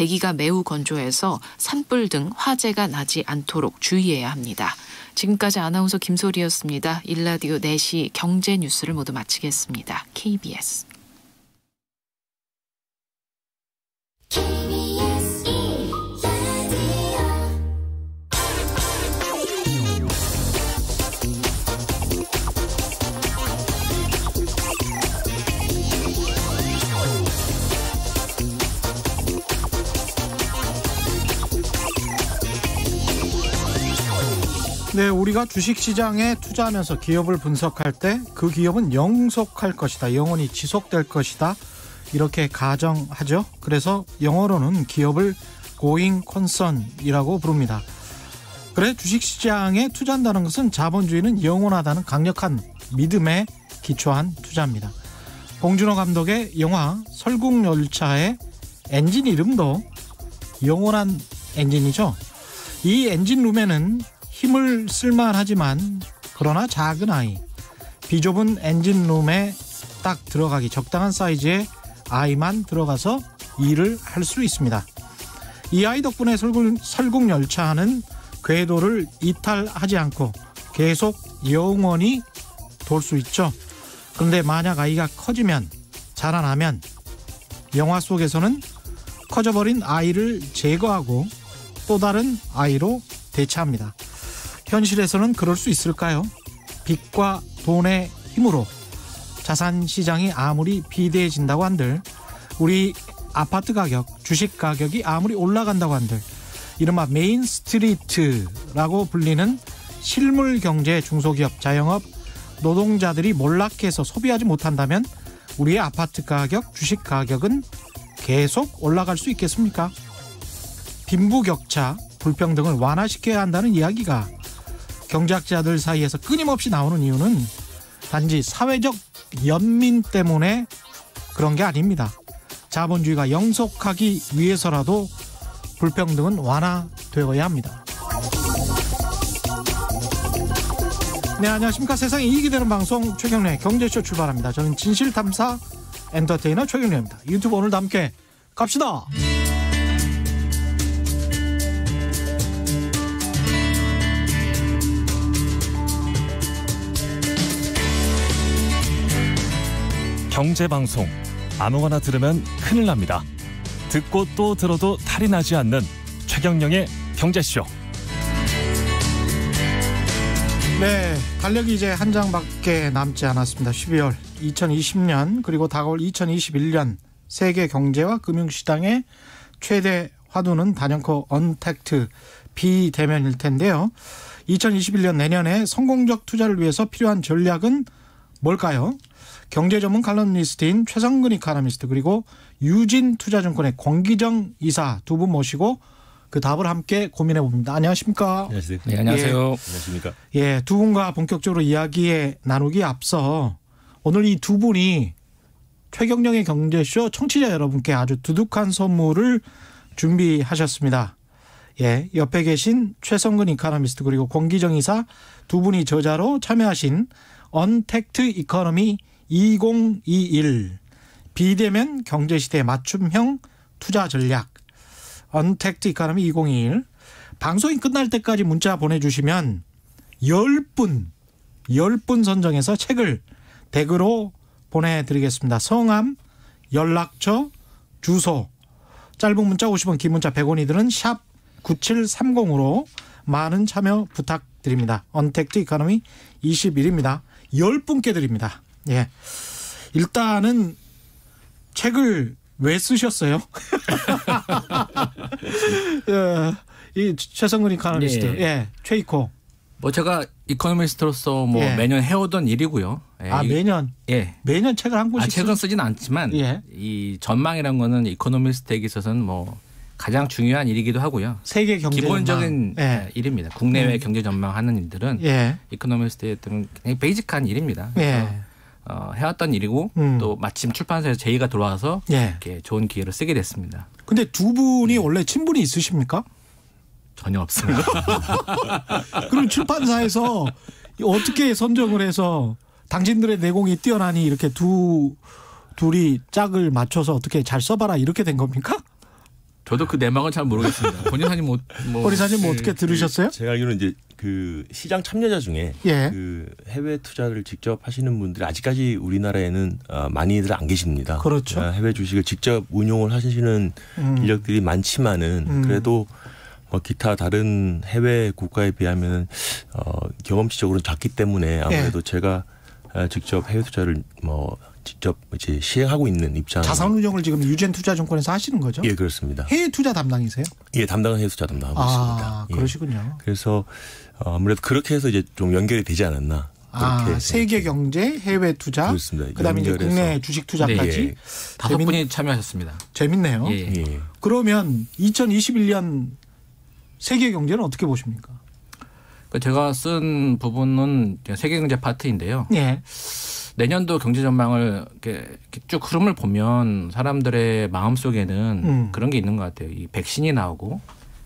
대기가 매우 건조해서 산불 등 화재가 나지 않도록 주의해야 합니다. 지금까지 아나운서 김소리였습니다. 일라디오 4시 경제 뉴스를 모두 마치겠습니다. KBS. 네, 우리가 주식시장에 투자하면서 기업을 분석할 때 그 기업은 영속할 것이다, 영원히 지속될 것이다, 이렇게 가정하죠. 그래서 영어로는 기업을 going concern이라고 부릅니다. 그래, 주식시장에 투자한다는 것은 자본주의는 영원하다는 강력한 믿음에 기초한 투자입니다. 봉준호 감독의 영화 설국열차의 엔진 이름도 영원한 엔진이죠. 이 엔진룸에는 힘을 쓸만하지만 그러나 작은 아이, 비좁은 엔진룸에 딱 들어가기 적당한 사이즈의 아이만 들어가서 일을 할 수 있습니다. 이 아이 덕분에 설국열차는 궤도를 이탈하지 않고 계속 영원히 돌 수 있죠. 그런데 만약 아이가 커지면, 자라나면 영화 속에서는 커져버린 아이를 제거하고 또 다른 아이로 대체합니다. 현실에서는 그럴 수 있을까요? 빚과 돈의 힘으로 자산시장이 아무리 비대해진다고 한들, 우리 아파트 가격, 주식 가격이 아무리 올라간다고 한들, 이른바 메인스트리트라고 불리는 실물경제 중소기업, 자영업 노동자들이 몰락해서 소비하지 못한다면 우리의 아파트 가격, 주식 가격은 계속 올라갈 수 있겠습니까? 빈부격차, 불평등을 완화시켜야 한다는 이야기가 경제학자들 사이에서 끊임없이 나오는 이유는 단지 사회적 연민 때문에 그런 게 아닙니다. 자본주의가 영속하기 위해서라도 불평등은 완화되어야 합니다. 네, 안녕하십니까. 세상에 이익이 되는 방송 최경련의 경제쇼 출발합니다. 저는 진실탐사 엔터테이너 최경련입니다. 유튜브 오늘도 함께 갑시다. 경제방송 아무거나 들으면 큰일 납니다. 듣고 또 들어도 탈이 나지 않는 최경영의 경제쇼. 네, 달력이 이제 한 장밖에 남지 않았습니다. 12월 2020년 그리고 다가올 2021년 세계 경제와 금융시장의 최대 화두는 단연코 언택트 비대면일 텐데요. 2021년 내년에 성공적 투자를 위해서 필요한 전략은 뭘까요? 경제 전문 칼럼니스트인 최성근 이코노미스트 그리고 유진 투자증권의 권기정 이사 두 분 모시고 그 답을 함께 고민해 봅니다. 안녕하십니까? 안녕하세요. 네, 안녕하세요. 예, 안녕하십니까? 예, 두 분과 본격적으로 이야기에 나누기 앞서 오늘 이 두 분이 최경영의 경제쇼 청취자 여러분께 아주 두둑한 선물을 준비하셨습니다. 예, 옆에 계신 최성근 이코노미스트 그리고 권기정 이사 두 분이 저자로 참여하신 언택트 이코노미 2021 비대면 경제시대 맞춤형 투자 전략 언택트 이코노미 2021 방송이 끝날 때까지 문자 보내주시면 10분 선정해서 책을 댁으로 보내드리겠습니다. 성함, 연락처, 주소, 짧은 문자 50원, 긴 문자 100원이 드는 샵 9730으로 많은 참여 부탁드립니다. 언택트 이코노미 21입니다. 10분께 드립니다. 예. 일단은 책을 왜 쓰셨어요? 예, 이 최성근 이코노미스트, 네. 예, 최이코. 뭐 제가 이코노미스트로서 뭐 예. 매년 해오던 일이고요. 예. 아, 매년? 예. 매년 책을 한 권씩 책은 쓰진 않지만 예. 이 전망이라는 거는 이코노미스트에게 있어서는 뭐 가장 중요한 일이기도 하고요. 세계 경제 기본적인 전망. 예. 일입니다. 국내외 경제 전망하는 일들은 예. 이코노미스트들은 그냥 베이직한 일입니다. 그래서 예. 해왔던 일이고 또 마침 출판사에서 제의가 들어와서 예. 이렇게 좋은 기회를 쓰게 됐습니다. 근데 두 분이 원래 친분이 있으십니까? 전혀 없습니다. 그럼 출판사에서 어떻게 선정을 해서 당신들의 내공이 뛰어나니 이렇게 둘이 짝을 맞춰서 어떻게 잘 써봐라 이렇게 된 겁니까? 저도 그 내막은 잘 모르겠습니다. 본인 사진 뭐 권이사님 뭐 어떻게 들으셨어요? 제가 알기로는 이제 그 시장 참여자 중에 예. 그 해외 투자를 직접 하시는 분들이 아직까지 우리나라에는 많이들 안 계십니다. 그렇죠. 해외 주식을 직접 운용을 하시는 인력들이 많지만은 그래도 기타 다른 해외 국가에 비하면 경험치적으로는 작기 때문에 아무래도 제가 직접 해외 투자를 직접 이제 시행하고 있는 입장. 자산운용을 지금 유젠투자증권에서 하시는 거죠? 예, 그렇습니다. 해외 투자 담당이세요? 예, 담당은 해외 투자 담당하고 있습니다. 예. 그러시군요. 그래서 아무래도 그렇게 해서 이제 좀 연결이 되지 않았나. 그렇게 세계 경제, 해외 투자, 그렇습니다. 그다음에 이제 국내 주식 투자까지 네. 5분이 참여하셨습니다. 재밌네요. 예. 그러면 2021년 세계 경제는 어떻게 보십니까? 제가 쓴 부분은 세계 경제 파트인데요. 예. 내년도 경제 전망을 이렇게 쭉 흐름을 보면 사람들의 마음 속에는 그런 게 있는 것 같아요. 이 백신이 나오고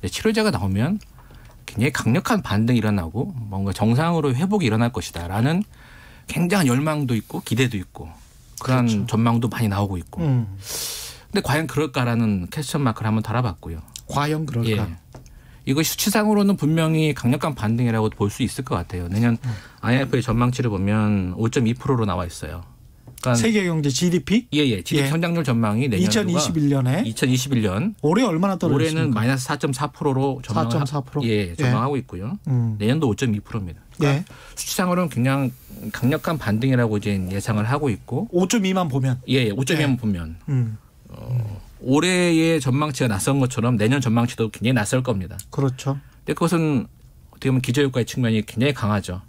치료제가 나오면 굉장히 강력한 반등이 일어나고 뭔가 정상으로 회복이 일어날 것이다라는 굉장한 열망도 있고 기대도 있고 그런 그렇죠. 전망도 많이 나오고 있고. 근데 과연 그럴까라는 퀘스천 마크를 한번 달아봤고요. 과연 그럴까? 예. 이것이 수치상으로는 분명히 강력한 반등이라고 볼 수 있을 것 같아요. 내년 IMF의 전망치를 보면 5.2%로 나와 있어요. 그러니까 세계 경제 GDP? 예. GDP 성장률 전망이 내년 2021년에 2021년 올해 얼마나 떨어졌습니까? 올해는 마이너스 4.4%로 4.4%? 전망하고 있고요. 내년도 5.2%입니다. 그러니까 수치상으로는 그냥 강력한 반등이라고 이제 예상을 하고 있고 5.2만 보면 5.2만 보면 올해의 전망치가 낯선 것처럼 내년 전망치도 굉장히 낯설 겁니다. 그렇죠. 근데 그것은 어떻게 보면 기저효과의 측면이 굉장히 강하죠.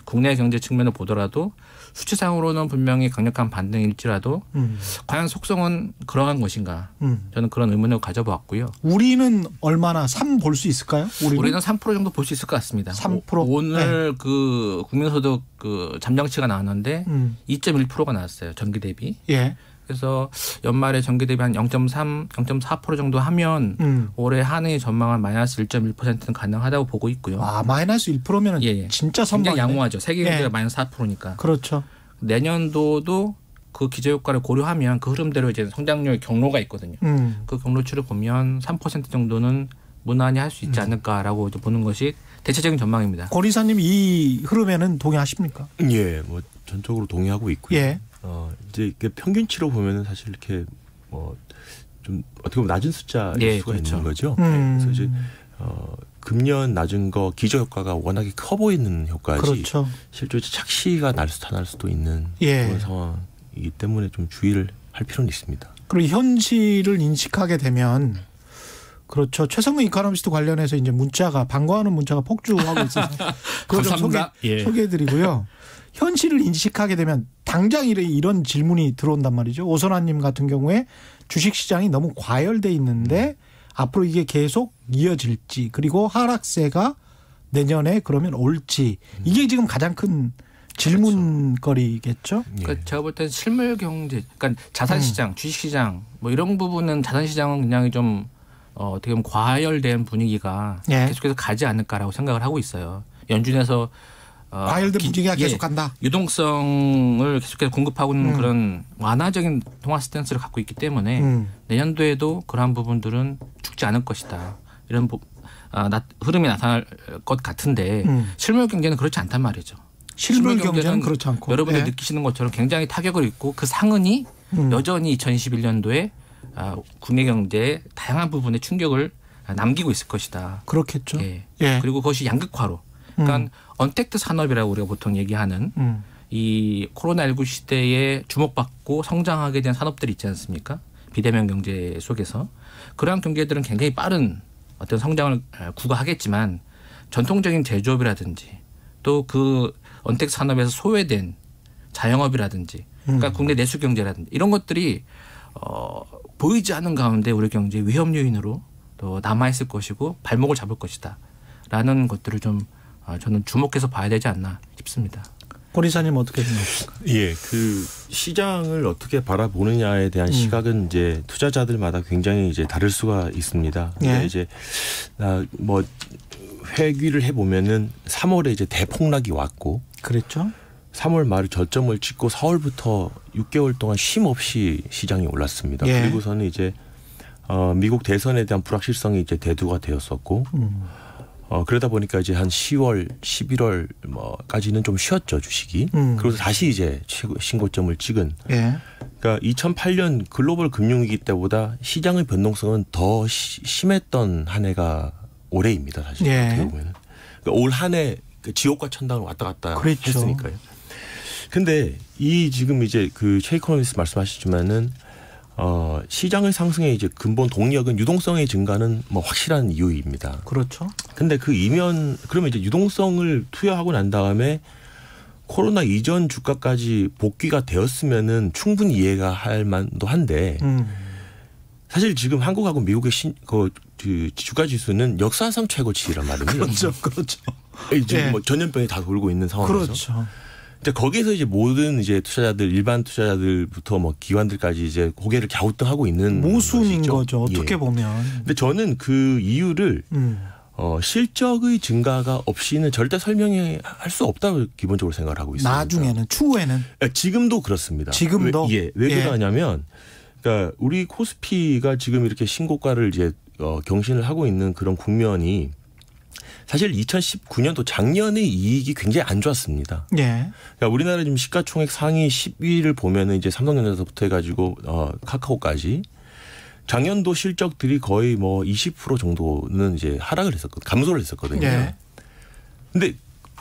국내 경제 측면을 보더라도 수치상으로는 분명히 강력한 반등일지라도 과연 속성은 그러한 것인가? 저는 그런 의문을 가져보았고요. 우리는 얼마나 3 볼 수 있을까요? 우리는 3% 정도 볼 수 있을 것 같습니다. 3%? 오늘 그 국민소득 그 잠정치가 나왔는데 2.1%가 나왔어요. 전기 대비. 예. 그래서 연말에 전기 대비 한 0.3, 0.4% 정도 하면 올해 한해 전망한 마이너스 1.1%는 가능하다고 보고 있고요. 마이너스 1%면 진짜 선방이네. 굉장히 양호하죠. 세계 경제가 마이너스 4%니까. 그렇죠. 내년도도 그 기저효과를 고려하면 그 흐름대로 이제 성장률 경로가 있거든요. 그 경로치를 보면 3% 정도는 무난히 할 수 있지 않을까라고 이제 보는 것이 대체적인 전망입니다. 권 이사님 이 흐름에는 동의하십니까? 예, 전적으로 동의하고 있고요. 예. 이제 평균치로 보면은 사실 이렇게 좀 어떻게 보면 낮은 숫자일 수가 있는 거죠. 그래서 이제 금년 낮은 거 기저 효과가 워낙에 커 보이는 효과지. 그렇죠. 실제 착시가 나타날 수도 있는 그런 상황이기 때문에 좀 주의를 할 필요는 있습니다. 그리고 현실을 인식하게 되면 그렇죠. 최성근 이코노미스트 관련해서 이제 반가워하는 문자가 폭주하고 있어서 그걸 좀 소개해드리고요. 현실을 인식하게 되면 당장 이런 질문이 들어온단 말이죠. 오선환님 같은 경우에 주식시장이 너무 과열돼 있는데 앞으로 이게 계속 이어질지 그리고 하락세가 내년에 그러면 올지 이게 지금 가장 큰 질문거리겠죠. 그러니까 제가 볼 때는 실물 경제, 그러니까 자산시장, 주식시장 뭐 이런 부분은 자산시장은 굉장히 좀 어떻게 보면 과열된 분위기가 계속해서 가지 않을까라고 생각을 하고 있어요. 연준에서 과열된 분위기가 계속 간다. 유동성을 계속해서 공급하고 있는 그런 완화적인 통화 스탠스를 갖고 있기 때문에 내년도에도 그러한 부분들은 죽지 않을 것이다. 이런 흐름이 나타날 것 같은데 실물 경제는 그렇지 않단 말이죠. 실물 경제는 그렇지 않고. 여러분들 느끼시는 것처럼 굉장히 타격을 입고 그 상흔이 여전히 2021년도에 국내 경제의 다양한 부분에 충격을 남기고 있을 것이다. 그렇겠죠. 그리고 그것이 양극화로. 그러니까 언택트 산업이라고 우리가 보통 얘기하는 이 코로나19 시대에 주목받고 성장하게 된 산업들이 있지 않습니까? 비대면 경제 속에서. 그러한 경제들은 굉장히 빠른 어떤 성장을 구가하겠지만 전통적인 제조업이라든지 또 그 언택트 산업에서 소외된 자영업이라든지 그러니까 국내 내수 경제라든지 이런 것들이 보이지 않는 가운데 우리 경제의 위험 요인으로 또 남아있을 것이고 발목을 잡을 것이다. 라는 것들을 좀 저는 주목해서 봐야 되지 않나 싶습니다. 권 이사님 어떻게 생각하십니까? 예, 그 시장을 어떻게 바라보느냐에 대한 시각은 이제 투자자들마다 굉장히 이제 다를 수가 있습니다. 근데 이제 회귀를 해보면은 3월에 이제 대폭락이 왔고, 그랬죠. 3월 말에 저점을 찍고 4월부터 6개월 동안 쉼 없이 시장이 올랐습니다. 그리고서는 이제 미국 대선에 대한 불확실성이 이제 대두가 되었었고 그러다 보니까 이제 한 10월, 11월 뭐까지는 좀 쉬었죠 주식이. 그래서 다시 이제 신고점을 찍은. 예. 그러니까 2008년 글로벌 금융위기 때보다 시장의 변동성은 더 심했던 한 해가 올해입니다 사실. 예. 어떻게 보면. 그러니까 올 한 해 지옥과 천당을 왔다 갔다 그렇죠. 했으니까요. 근데 이 지금 이제 그 최 이코노미스트 말씀하셨지만은 시장의 상승의 이제 근본 동력은 유동성의 증가는 뭐 확실한 이유입니다. 그렇죠. 근데 그 이면 그러면 이제 유동성을 투여하고 난 다음에 코로나 이전 주가까지 복귀가 되었으면은 충분히 이해가 할 만도 한데 사실 지금 한국하고 미국의 주가 지수는 역사상 최고치란 말입니다. 그렇죠, 그렇죠. 지금 예. 뭐 전염병이 다 돌고 있는 상황에서. 그렇죠. 이제 거기에서 이제 모든 이제 투자자들 일반 투자자들부터 뭐 기관들까지 이제 고개를 갸우뚱하고 있는 모순인 것이죠. 거죠. 어떻게 예. 보면. 근데 저는 그 이유를 실적의 증가가 없이는 절대 설명할 수 없다고 기본적으로 생각을 하고 있습니다. 나중에는 추후에는 지금도 그렇습니다. 지금도 왜 그러냐면 그러니까 우리 코스피가 지금 이렇게 신고가를 이제 경신을 하고 있는 그런 국면이 사실 2019년도 작년의 이익이 굉장히 안 좋았습니다. 예. 그러니까 우리나라 지금 시가총액 상위 10위를 보면은 이제 삼성전자서부터 해가지고 카카오까지 작년도 실적들이 거의 뭐 20% 정도는 이제 하락을 했었거든요. 감소를 했었거든요. 예. 근데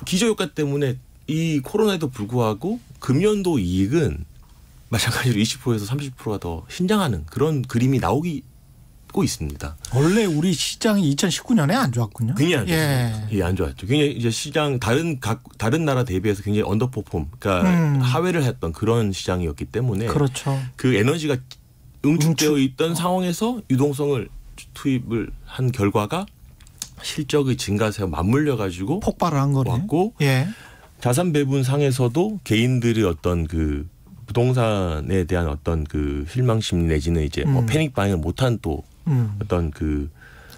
기저효과 때문에 이 코로나에도 불구하고 금년도 이익은 마찬가지로 20%에서 30%가 더 신장하는 그런 그림이 나오고 있습니다. 원래 우리 시장이 2019년에 안 좋았군요. 굉장히 안 좋았죠. 예, 안 좋았죠. 굉장히 이제 시장 다른 나라 대비해서 굉장히 언더퍼폼, 그러니까 하회를 했던 그런 시장이었기 때문에 그렇죠. 그 에너지가 응축되어 있던 상황에서 유동성을 투입을 한 결과가 실적의 증가세와 맞물려 가지고 폭발을 한 거네. 왔고 예. 자산 배분 상에서도 개인들의 어떤 그 부동산에 대한 어떤 그 실망심 내지는 이제 뭐 패닉 바잉을 못한 또 어떤 그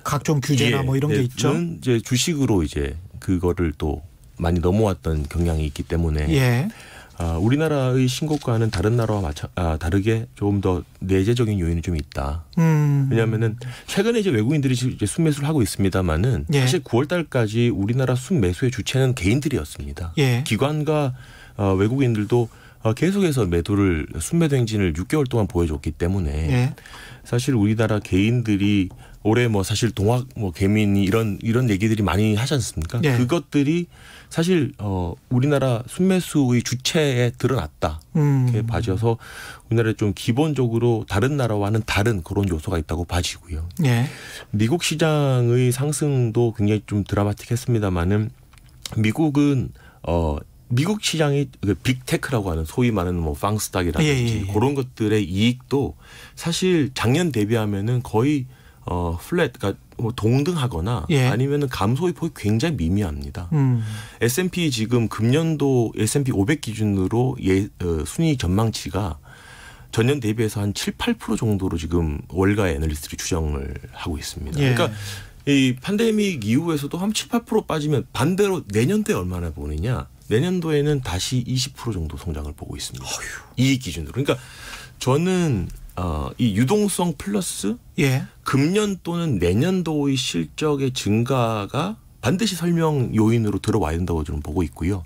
각종 규제나 뭐 이런 게 있죠. 이제 주식으로 이제 그거를 또 많이 넘어왔던 경향이 있기 때문에 예. 우리나라의 신고가는 다른 나라와 다르게 조금 더 내재적인 요인이 좀 있다. 왜냐하면은 최근에 이제 외국인들이 이제 순매수를 하고 있습니다만은 예. 사실 9월달까지 우리나라 순매수의 주체는 개인들이었습니다. 예. 기관과 외국인들도 계속해서 순매도 행진을 6개월 동안 보여줬기 때문에 예. 사실 우리나라 개인들이 올해 뭐 사실 동학 뭐 개민이 이런 얘기들이 많이 하지 않습니까? 예. 그것들이 사실 우리나라 순매수의 주체에 드러났다. 이렇게 봐져서 우리나라에 좀 기본적으로 다른 나라와는 다른 그런 요소가 있다고 봐지고요. 예. 미국 시장의 상승도 굉장히 좀 드라마틱했습니다만은 미국은 미국 시장이 빅테크라고 하는 소위 말하는 뭐 팡스닥이라든지 예. 그런 것들의 이익도 사실 작년 대비하면은 거의 플랫, 그러니까 뭐 동등하거나 예. 아니면은 감소의 폭이 굉장히 미미합니다. S&P 지금 금년도 S&P 500 기준으로 순위 전망치가 전년 대비해서 한 7, 8% 정도로 지금 월가의 애널리스트들이 추정을 하고 있습니다. 예. 그러니까 이 팬데믹 이후에서도 한 7, 8% 빠지면 반대로 내년도에 얼마나 보느냐. 내년도에는 다시 20% 정도 성장을 보고 있습니다. 이익 기준으로. 그러니까 저는 이 유동성 플러스 예. 금년 또는 내년도의 실적의 증가가 반드시 설명 요인으로 들어와야 된다고 저는 보고 있고요.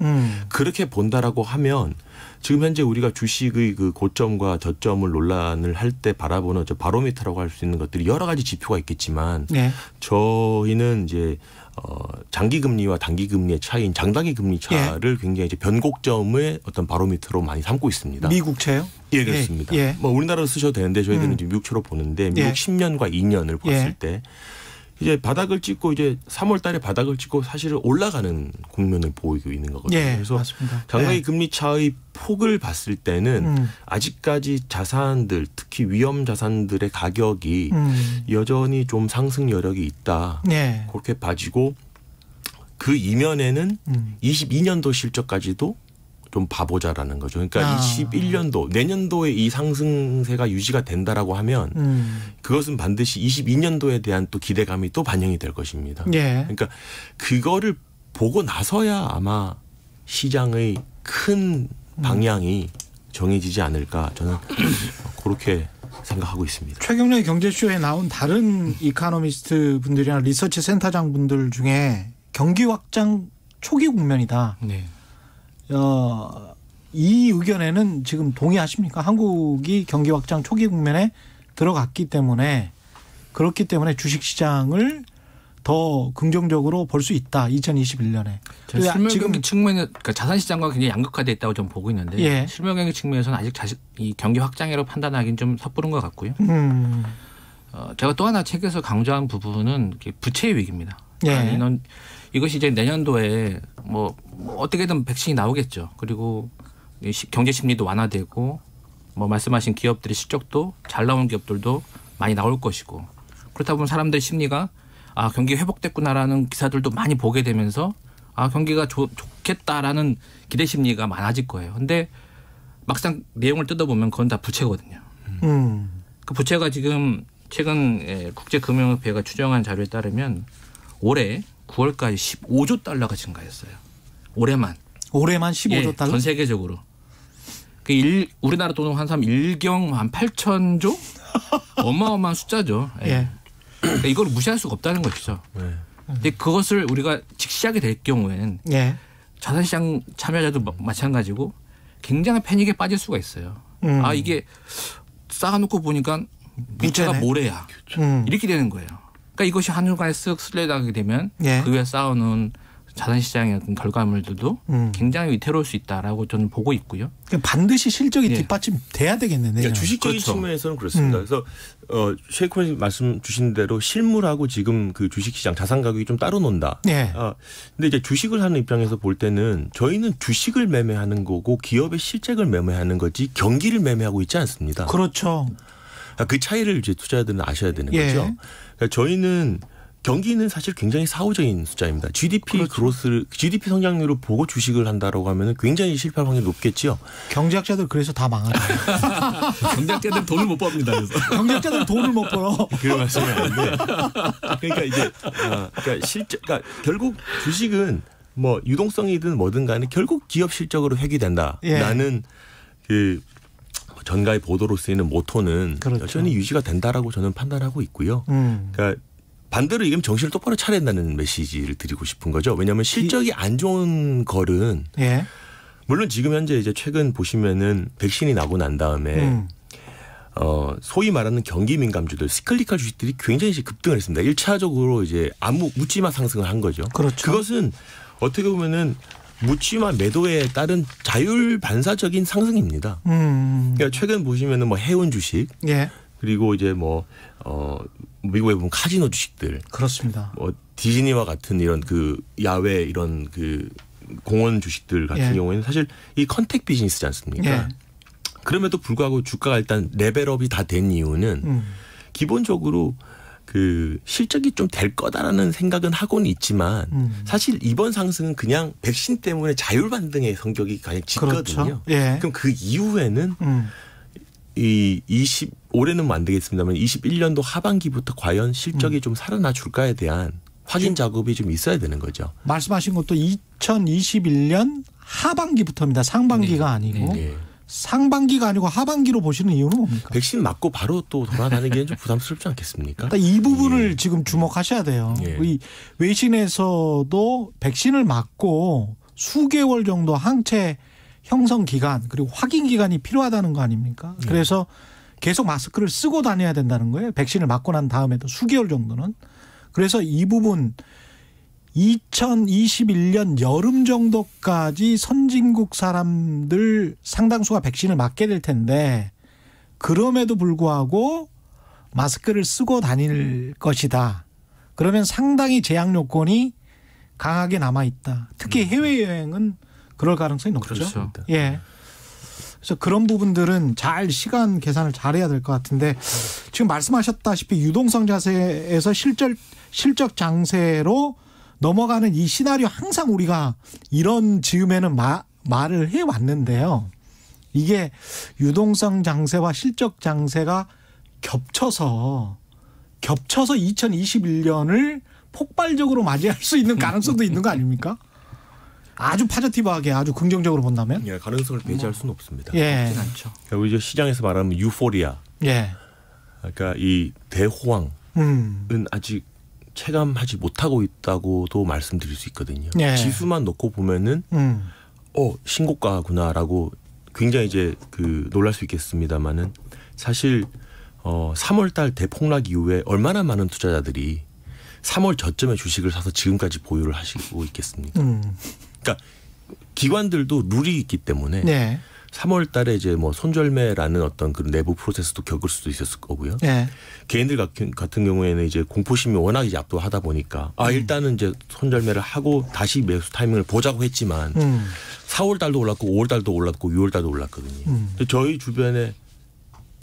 그렇게 본다라고 하면 지금 현재 우리가 주식의 그 고점과 저점을 논란을 할 때 바라보는 저 바로미터라고 할 수 있는 것들이 여러 가지 지표가 있겠지만 예. 저희는 이제 장기 금리와 단기 금리의 차이인 장단기 금리 차를 굉장히 이제 변곡점의 어떤 바로미터로 많이 삼고 있습니다. 미국채요? 예, 그렇습니다. 예. 뭐 우리나라로 쓰셔도 되는데 저희들은 이제 미국채로 보는데 미국 예. 10년과 2년을 봤을 때 이제 바닥을 찍고 이제 3월 달에 바닥을 찍고 사실은 올라가는 국면을 보이고 있는 거거든요. 예, 그래서 맞습니다. 장단기 예. 금리 차의 폭을 봤을 때는 아직까지 자산들 특히 위험 자산들의 가격이 여전히 좀 상승 여력이 있다. 예. 그렇게 봐지고 그 이면에는 22년도 실적까지도 좀 봐보자라는 거죠. 그러니까 21년도 내년도에 이 상승세가 유지가 된다라고 하면 그것은 반드시 22년도에 대한 또 기대감이 또 반영이 될 것입니다. 예. 그러니까 그거를 보고 나서야 아마 시장의 큰 방향이 정해지지 않을까 저는 그렇게 생각하고 있습니다. 최경련의 경제쇼에 나온 다른 이코노미스트 분들이나 리서치 센터장 분들 중에 경기 확장 초기 국면이다. 네. 이 의견에는 지금 동의하십니까? 한국이 경기 확장 초기 국면에 들어갔기 때문에 그렇기 때문에 주식시장을 더 긍정적으로 볼 수 있다. 2021년에. 실물경기 측면에 그러니까 자산시장과 굉장히 양극화되어 있다고 좀 보고 있는데 예. 실물경기 측면에서는 아직 이 경기 확장이라고 판단하기는 좀 섣부른 것 같고요. 제가 또 하나 책에서 강조한 부분은 부채의 위기입니다. 예. 이것이 이제 내년도에 뭐 어떻게든 백신이 나오겠죠. 그리고 경제 심리도 완화되고 뭐 말씀하신 기업들의 실적도 잘 나온 기업들도 많이 나올 것이고 그렇다 보면 사람들의 심리가 경기 회복됐구나라는 기사들도 많이 보게 되면서 경기가 좋겠다라는 기대 심리가 많아질 거예요. 근데 막상 내용을 뜯어보면 그건 다 부채거든요. 그 부채가 지금 최근 국제금융협회가 추정한 자료에 따르면 올해 9월까지 15조 달러가 증가했어요. 올해만 15조 달러? 전 세계적으로. 우리나라 돈으로 한 1경 한 8천조? 어마어마한 숫자죠. 예. 그러니까 이걸 무시할 수가 없다는 것이죠. 근데 그것을 우리가 직시하게 될 경우에는 예. 자산시장 참여자도 마찬가지고 굉장한 패닉에 빠질 수가 있어요. 이게 쌓아놓고 보니까 부채가 모래야. 이렇게 되는 거예요. 그러니까 이것이 한순간에 쓱 슬레드하게 되면 그 위에 쌓아놓은 자산시장의 어떤 결과물들도 굉장히 위태로울 수 있다라고 저는 보고 있고요. 그러니까 반드시 실적이 뒷받침돼야 되겠네요. 그러니까 주식적인 측면에서는 그렇습니다. 그래서 셰이크님 말씀 주신 대로 실물하고 지금 그 주식시장 자산 가격이 좀 따로 논다. 네. 근데 이제 주식을 하는 입장에서 볼 때는 저희는 주식을 매매하는 거고 기업의 실적을 매매하는 거지 경기를 매매하고 있지 않습니다. 그렇죠. 그 차이를 이제 투자자들은 아셔야 되는 거죠. 그러니까 저희는 경기는 사실 굉장히 사후적인 숫자입니다. GDP GDP 성장률을 보고 주식을 한다라고 하면 굉장히 실패할 확률이 높겠죠. 경제학자들 그래서 다 망하죠. 경제학자들 돈을 못 법니다. 그래서. 경제학자들 돈을 못 벌어. 그런 말씀이 아닌데. 그러니까 이제 그러니까 결국 주식은 뭐 유동성이든 뭐든 간에 결국 기업 실적으로 회귀된다라는 그 전가의 보도로 쓰이는 모토는 여전히 유지가 된다라고 저는 판단하고 있고요. 그러니까 반대로 얘기하면 정신을 똑바로 차려야 된다는 메시지를 드리고 싶은 거죠. 왜냐하면 실적이 안 좋은 걸은 물론 지금 현재 이제 최근 보시면은 백신이 나고 난 다음에 소위 말하는 경기 민감주들 시클리컬 주식들이 굉장히 급등을 했습니다. 1차적으로 이제 묻지마 상승을 한 거죠. 그렇죠. 그것은 어떻게 보면은 묻지마 매도에 따른 자율 반사적인 상승입니다. 그러니까 최근 보시면은 뭐 해운 주식 그리고 이제 미국에 보면 카지노 주식들. 그렇습니다. 디즈니와 같은 이런 그 야외 이런 그 공원 주식들 같은 경우에는 사실 이 컨택 비즈니스지 않습니까? 그럼에도 불구하고 주가가 일단 레벨업이 다 된 이유는 기본적으로 그 실적이 좀 될 거다라는 생각은 하고는 있지만 사실 이번 상승은 그냥 백신 때문에 자율 반등의 성격이 가장 짙거든요. 그럼 그 이후에는 올해는 뭐 안 되겠습니다만 21년도 하반기부터 과연 실적이 좀 살아나 줄까에 대한 확인 작업이 좀 있어야 되는 거죠. 말씀하신 것도 2021년 하반기부터입니다. 상반기가 아니고. 상반기가 아니고 하반기로 보시는 이유는 뭡니까? 백신 맞고 바로 또 돌아다니기는 좀 부담스럽지 않겠습니까? 이 부분을 지금 주목하셔야 돼요. 이 외신에서도 백신을 맞고 수개월 정도 항체 형성 기간 그리고 확인 기간이 필요하다는 거 아닙니까? 그래서 계속 마스크를 쓰고 다녀야 된다는 거예요. 백신을 맞고 난 다음에도 수개월 정도는. 그래서 이 부분 2021년 여름 정도까지 선진국 사람들 상당수가 백신을 맞게 될 텐데 그럼에도 불구하고 마스크를 쓰고 다닐 것이다. 그러면 상당히 제약 요건이 강하게 남아있다. 특히 해외여행은 그럴 가능성이 높죠. 그렇죠. 그래서 그런 부분들은 잘 시간 계산을 잘해야 될 것 같은데 지금 말씀하셨다시피 유동성 자세에서 실적 장세로 넘어가는 이 시나리오 항상 우리가 이런 즈음에는 말을 해왔는데요. 이게 유동성 장세와 실적 장세가 겹쳐서 2021년을 폭발적으로 맞이할 수 있는 가능성도 있는 거 아닙니까? 아주 파지티브하게 아주 긍정적으로 본다면? 가능성을 배제할 수는 없습니다. 그렇진 않죠. 우리 시장에서 말하면 유포리아. 그러니까 이 대호황은 아직 체감하지 못하고 있다고도 말씀드릴 수 있거든요. 예. 지수만 놓고 보면은 신고가구나라고 굉장히 이제 놀랄 수 있겠습니다만은 사실 3월달 대폭락 이후에 얼마나 많은 투자자들이 3월 저점에 주식을 사서 지금까지 보유를 하시고 있겠습니까? 그러니까 기관들도 룰이 있기 때문에 네. 3월 달에 이제 뭐 손절매라는 어떤 그 내부 프로세스도 겪을 수도 있었을 거고요. 네. 개인들 같은 경우에는 이제 공포심이 워낙 이제 압도하다 보니까 일단은 이제 손절매를 하고 다시 매수 타이밍을 보자고 했지만 4월 달도 올랐고 5월 달도 올랐고 6월 달도 올랐거든요. 근데 저희 주변에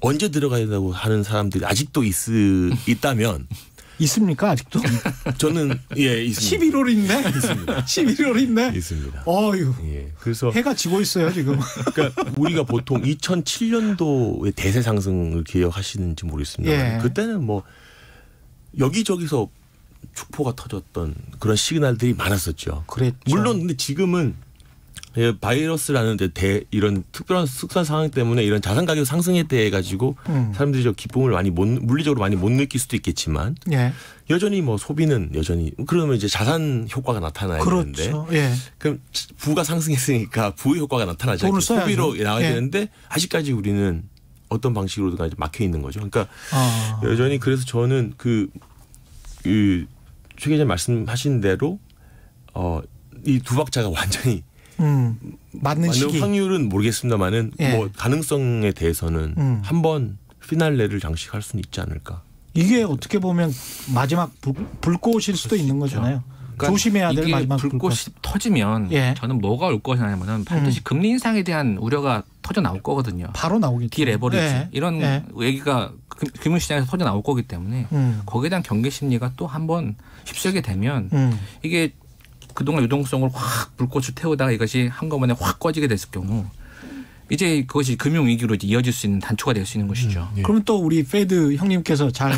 언제 들어가야 된다고 하는 사람들이 아직도 있다면 있습니까 아직도? 저는 있습니다. 11월 있네. 있습니다. 11월 있네. 있습니다. 어유. 예. 그래서 해가 지고 있어요 지금. 그러니까 우리가 보통 2007년도의 대세 상승을 기억하시는지 모르겠습니다. 예. 그때는 뭐 여기저기서 축포가 터졌던 그런 시그널들이 많았었죠. 그랬죠. 물론 근데 지금은 바이러스라는 이런 특별한 상황 때문에 이런 자산 가격 상승에 대해 가지고 사람들이 저 기쁨을 물리적으로 많이 못 느낄 수도 있겠지만 예. 여전히 뭐 소비는 여전히 그러면 이제 자산 효과가 나타나야 되는데 그렇죠. 예. 그럼 부가 상승했으니까 부의 효과가 나타나지 않고 소비로 나와야 되는데 아직까지 우리는 어떤 방식으로든 막혀 있는 거죠. 그러니까 여전히 그래서 저는 최 기자님 말씀하신 대로 이 두 박자가 완전히 맞는 시기. 확률은 모르겠습니다만은 뭐 가능성에 대해서는 한번 피날레를 장식할 수는 있지 않을까. 이게 어떻게 보면 마지막 불꽃일 수도 있는 거잖아요. 그러니까 조심해야 될 마지막 불꽃이 터지면 저는 뭐가 올 것이냐면 반드시 금리 인상에 대한 우려가 터져 나올 거거든요. 바로 나오겠죠. 디레버리지 이런 얘기가 금융시장에서 터져 나올 거기 때문에 거기에 대한 경계 심리가 또 한번 휩쓸게 되면 이게 그동안 유동성을 확 불꽃을 태우다가 이것이 한꺼번에 확 꺼지게 됐을 경우 이제 그것이 금융위기로 이어질 수 있는 단초가 될 수 있는 것이죠. 그러면 또 우리 페드 형님께서 잘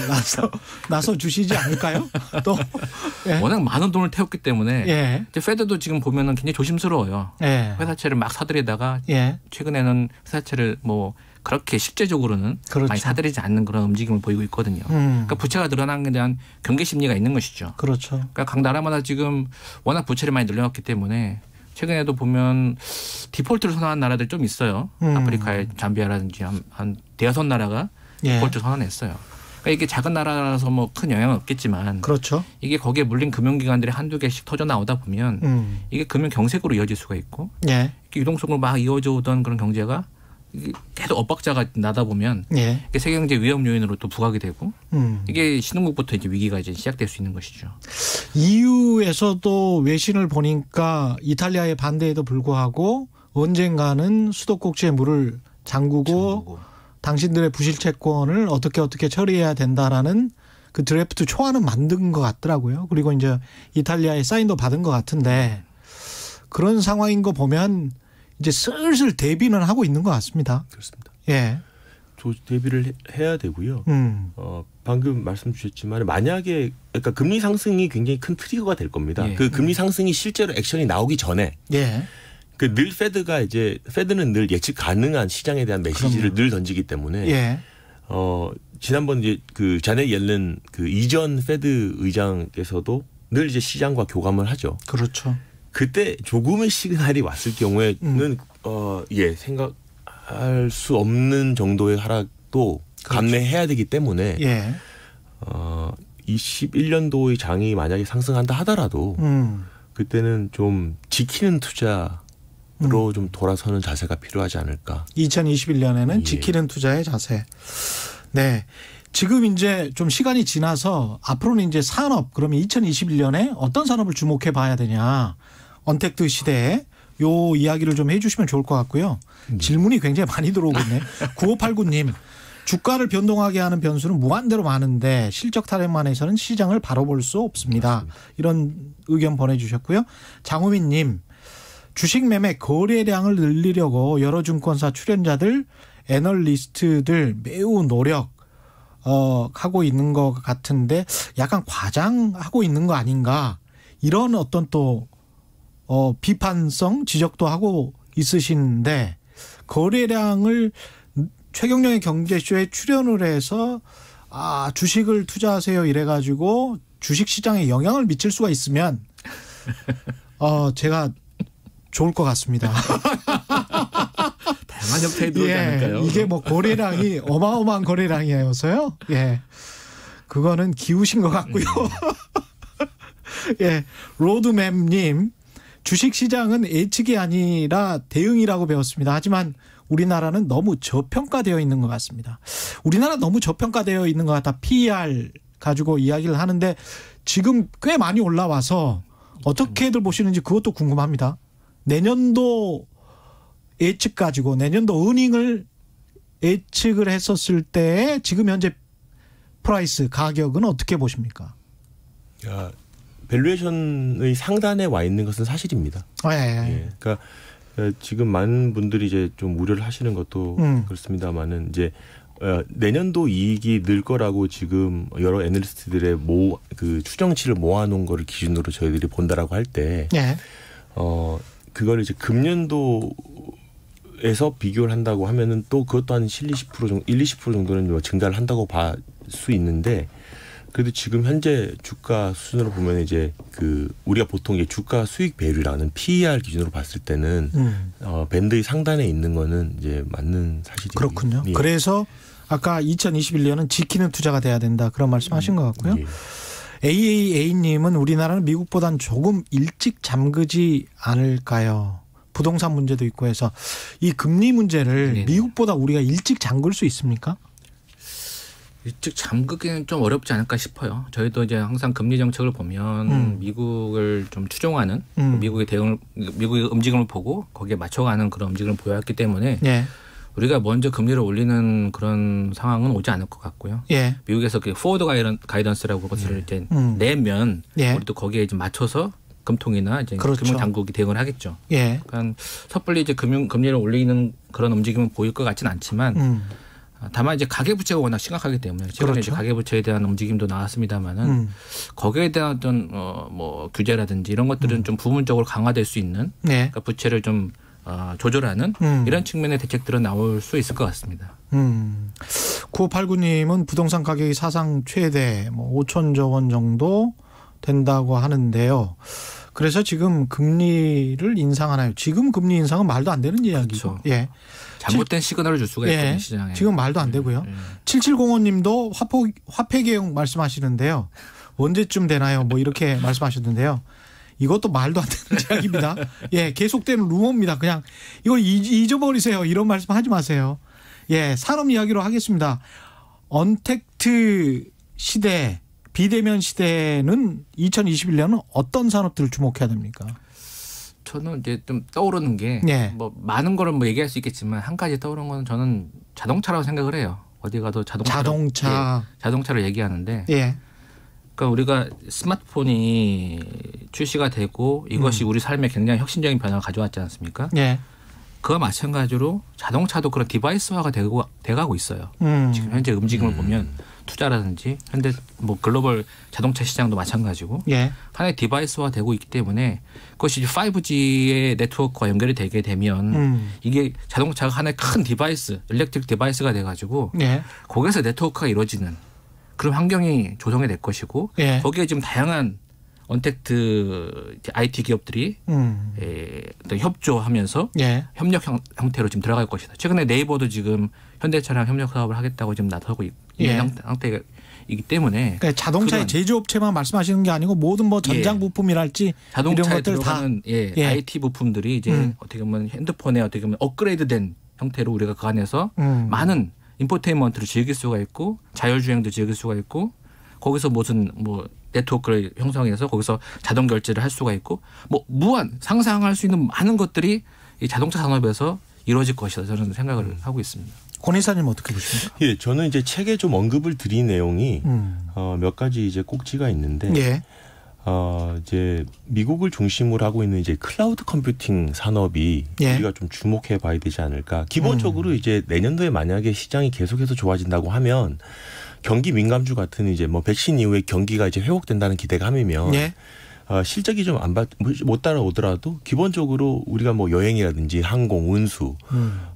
나서 주시지 않을까요? 또 워낙 많은 돈을 태웠기 때문에 이제 페드도 지금 보면은 굉장히 조심스러워요. 회사채를 막 사들이다가 최근에는 회사채를 뭐 그렇게 실제적으로는 많이 사들이지 않는 그런 움직임을 보이고 있거든요. 그러니까 부채가 늘어나는 데 대한 경계 심리가 있는 것이죠. 그렇죠. 그러니까 각 나라마다 지금 워낙 부채를 많이 늘려놨기 때문에 최근에도 보면 디폴트를 선언한 나라들 좀 있어요. 아프리카의 잠비아라든지 한 대여섯 나라가 디폴트 선언했어요. 그러니까 이게 작은 나라라서 뭐 큰 영향은 없겠지만 그렇죠. 이게 거기에 물린 금융기관들이 한두 개씩 터져 나오다 보면 이게 금융 경색으로 이어질 수가 있고 이렇게 유동성으로 막 이어져 오던 그런 경제가 계속 엇박자가 나다 보면 이게 세계 경제 위험 요인으로 또 부각이 되고 이게 신흥국부터 이제 위기가 이제 시작될 수 있는 것이죠. EU에서도 외신을 보니까 이탈리아의 반대에도 불구하고 언젠가는 수도꼭지에 물을 잠그고 당신들의 부실 채권을 어떻게 처리해야 된다라는 그 드래프트 초안은 만든 것 같더라고요. 그리고 이제 이탈리아의 사인도 받은 것 같은데 그런 상황인 거 보면 이제 슬슬 대비는 하고 있는 것 같습니다. 그렇습니다. 예. 대비를 해야 되고요. 방금 말씀 주셨지만 만약에 그러니까 금리 상승이 굉장히 큰 트리거가 될 겁니다. 그 금리 상승이 실제로 액션이 나오기 전에 늘 페드는 늘 예측 가능한 시장에 대한 메시지를 늘 던지기 때문에 지난번 이제 그 자넷 옐런 그 이전 페드 의장께서도 늘 이제 시장과 교감을 하죠. 그렇죠. 그때 조금의 시그널이 왔을 경우에는 생각할 수 없는 정도의 하락도 감내해야 되기 때문에 21년도의 장이 만약에 상승한다 하더라도 그때는 좀 지키는 투자로 좀 돌아서는 자세가 필요하지 않을까. 2021년에는 지키는 투자의 자세. 네. 지금 이제 좀 시간이 지나서 앞으로는 이제 산업 그러면 2021년에 어떤 산업을 주목해 봐야 되냐. 언택트 시대에 요 이야기를 좀 해 주시면 좋을 것 같고요. 질문이 굉장히 많이 들어오고 있네. 9589님. 주가를 변동하게 하는 변수는 무한대로 많은데 실적 타령만 해서는 시장을 바로 볼 수 없습니다. 이런 의견 보내주셨고요. 장우민님. 주식 매매 거래량을 늘리려고 여러 증권사 출연자들 애널리스트들 매우 노력하고 있는 것 같은데 약간 과장하고 있는 거 아닌가 이런 어떤 또 비판성 지적도 하고 있으신데 거래량을 최경영의 경제쇼에 출연을 해서 주식을 투자하세요 이래가지고 주식 시장에 영향을 미칠 수가 있으면 제가 좋을 것 같습니다. 다양한 형태의 들어오지 않을까요? 이게 뭐 거래량이 어마어마한 거래량이어서요. 예, 그거는 기우신 것 같고요. 예, 로드맵님 주식 시장은 예측이 아니라 대응이라고 배웠습니다. 하지만 우리나라는 너무 저평가되어 있는 것 같습니다. 우리나라 너무 저평가되어 있는 것 같다. PER 가지고 이야기를 하는데 지금 꽤 많이 올라와서 어떻게들 보시는지 그것도 궁금합니다. 내년도 예측 가지고 내년도 어닝을 예측을 했었을 때 지금 현재 프라이스 가격은 어떻게 보십니까? 밸류에이션의 상단에 와 있는 것은 사실입니다. 예, 그러니까 지금 많은 분들이 이제 좀 우려를 하시는 것도 그렇습니다만은 이제 내년도 이익이 늘 거라고 지금 여러 애널리스트들의 그 추정치를 모아놓은 거를 기준으로 저희들이 본다라고 할 때, 그걸 이제 금년도에서 비교를 한다고 하면은 또 그것도 한 20% 정도는 뭐 증가를 한다고 봐 수 있는데. 그래도 지금 현재 주가 수준으로 보면 이제 우리가 보통 이제 주가 수익 배율이라는 PER 기준으로 봤을 때는 밴드의 상단에 있는 거는 이제 맞는 사실이죠. 그렇군요. 예. 그래서 아까 2021년은 지키는 투자가 돼야 된다 그런 말씀하신 것 같고요. 예. AAA님은 우리나라는 미국보다는 조금 일찍 잠그지 않을까요? 부동산 문제도 있고 해서 이 금리 문제를 미국보다 우리가 일찍 잠글 수 있습니까? 일찍 잠그기는 좀 어렵지 않을까 싶어요. 저희도 이제 항상 금리 정책을 보면 미국을 좀 추종하는 미국의 움직임을 보고 거기에 맞춰가는 그런 움직임을 보여왔기 때문에 우리가 먼저 금리를 올리는 그런 상황은 오지 않을 것 같고요. 미국에서 그 포워드 가이던스라고 그것을 이제 내면 우리도 거기에 이제 맞춰서 금통이나 이제 금융 당국이 대응을 하겠죠. 그러니까 섣불리 이제 금리를 올리는 그런 움직임은 보일 것 같지는 않지만. 다만 이제 가계부채가 워낙 심각하기 때문에 최근에 이제 가계부채에 대한 움직임도 나왔습니다만은 거기에 대한 어떤 뭐 규제라든지 이런 것들은 좀 부분적으로 강화될 수 있는 그러니까 부채를 좀 조절하는 이런 측면의 대책들은 나올 수 있을 것 같습니다. 9589님은 부동산 가격이 사상 최대 5천조 원 정도 된다고 하는데요. 그래서 지금 금리를 인상하나요? 지금 금리 인상은 말도 안 되는 이야기죠. 그렇죠. 잘못된 시그널을 줄 수가 있거든요. 시장에. 지금 말도 안 되고요. 7705님도 화폐 개혁 말씀하시는데요. 언제쯤 되나요? 뭐 이렇게 말씀하셨는데요. 이것도 말도 안 되는 이야기입니다. 계속되는 루머입니다. 그냥 이걸 잊어버리세요. 이런 말씀하지 마세요. 산업 이야기로 하겠습니다. 언택트 시대, 비대면 시대는 2021년은 어떤 산업들을 주목해야 됩니까? 저는 이제 좀 떠오르는 게 뭐 많은 거를 뭐 얘기할 수 있겠지만 한 가지 떠오르는 건 저는 자동차라고 생각을 해요. 어디 가도 자동차를 얘기하는데 그러니까 우리가 스마트폰이 출시가 되고 이것이 우리 삶에 굉장히 혁신적인 변화를 가져왔지 않습니까? 그와 마찬가지로 자동차도 그런 디바이스화가 돼가고 있어요. 지금 현재 움직임을 보면 투자라든지 현재 뭐 글로벌 자동차 시장도 마찬가지고 하나의 디바이스화 되고 있기 때문에 그것이 이제 5G의 네트워크와 연결이 되게 되면 이게 자동차가 하나의 큰 디바이스, 일렉트릭 디바이스가 돼가지고 거기에서 네트워크가 이루어지는 그런 환경이 조성이 될 것이고 거기에 지금 다양한 언택트 IT 기업들이 협조하면서 협력 형태로 지금 들어갈 것이다. 최근에 네이버도 지금 현대차랑 협력 사업을 하겠다고 지금 나서고 있는 상태이기 때문에 그러니까 자동차의 제조업체만 말씀하시는 게 아니고 모든 뭐 전장 부품이랄지 자동차에 이런 것들 들어가는 IT 부품들이 이제 어떻게 보면 핸드폰에 어떻게 보면 업그레이드된 형태로 우리가 그 안에서 많은 인포테인먼트를 즐길 수가 있고 자율주행도 즐길 수가 있고 거기서 무슨 뭐 네트워크를 형성해서 거기서 자동 결제를 할 수가 있고 뭐 무한 상상할 수 있는 많은 것들이 이 자동차 산업에서 이루어질 것이다 저는 생각을 하고 있습니다. 권 이사님 어떻게 보십니까? 저는 이제 책에 좀 언급을 드린 내용이 몇 가지 이제 꼭지가 있는데 이제 미국을 중심으로 하고 있는 이제 클라우드 컴퓨팅 산업이 우리가 좀 주목해 봐야 되지 않을까. 기본적으로 이제 내년도에 만약에 시장이 계속해서 좋아진다고 하면 경기 민감주 같은 이제 뭐 백신 이후에 경기가 이제 회복된다는 기대가 함이면 실적이 좀 못 따라오더라도 기본적으로 우리가 뭐 여행이라든지 항공, 운수,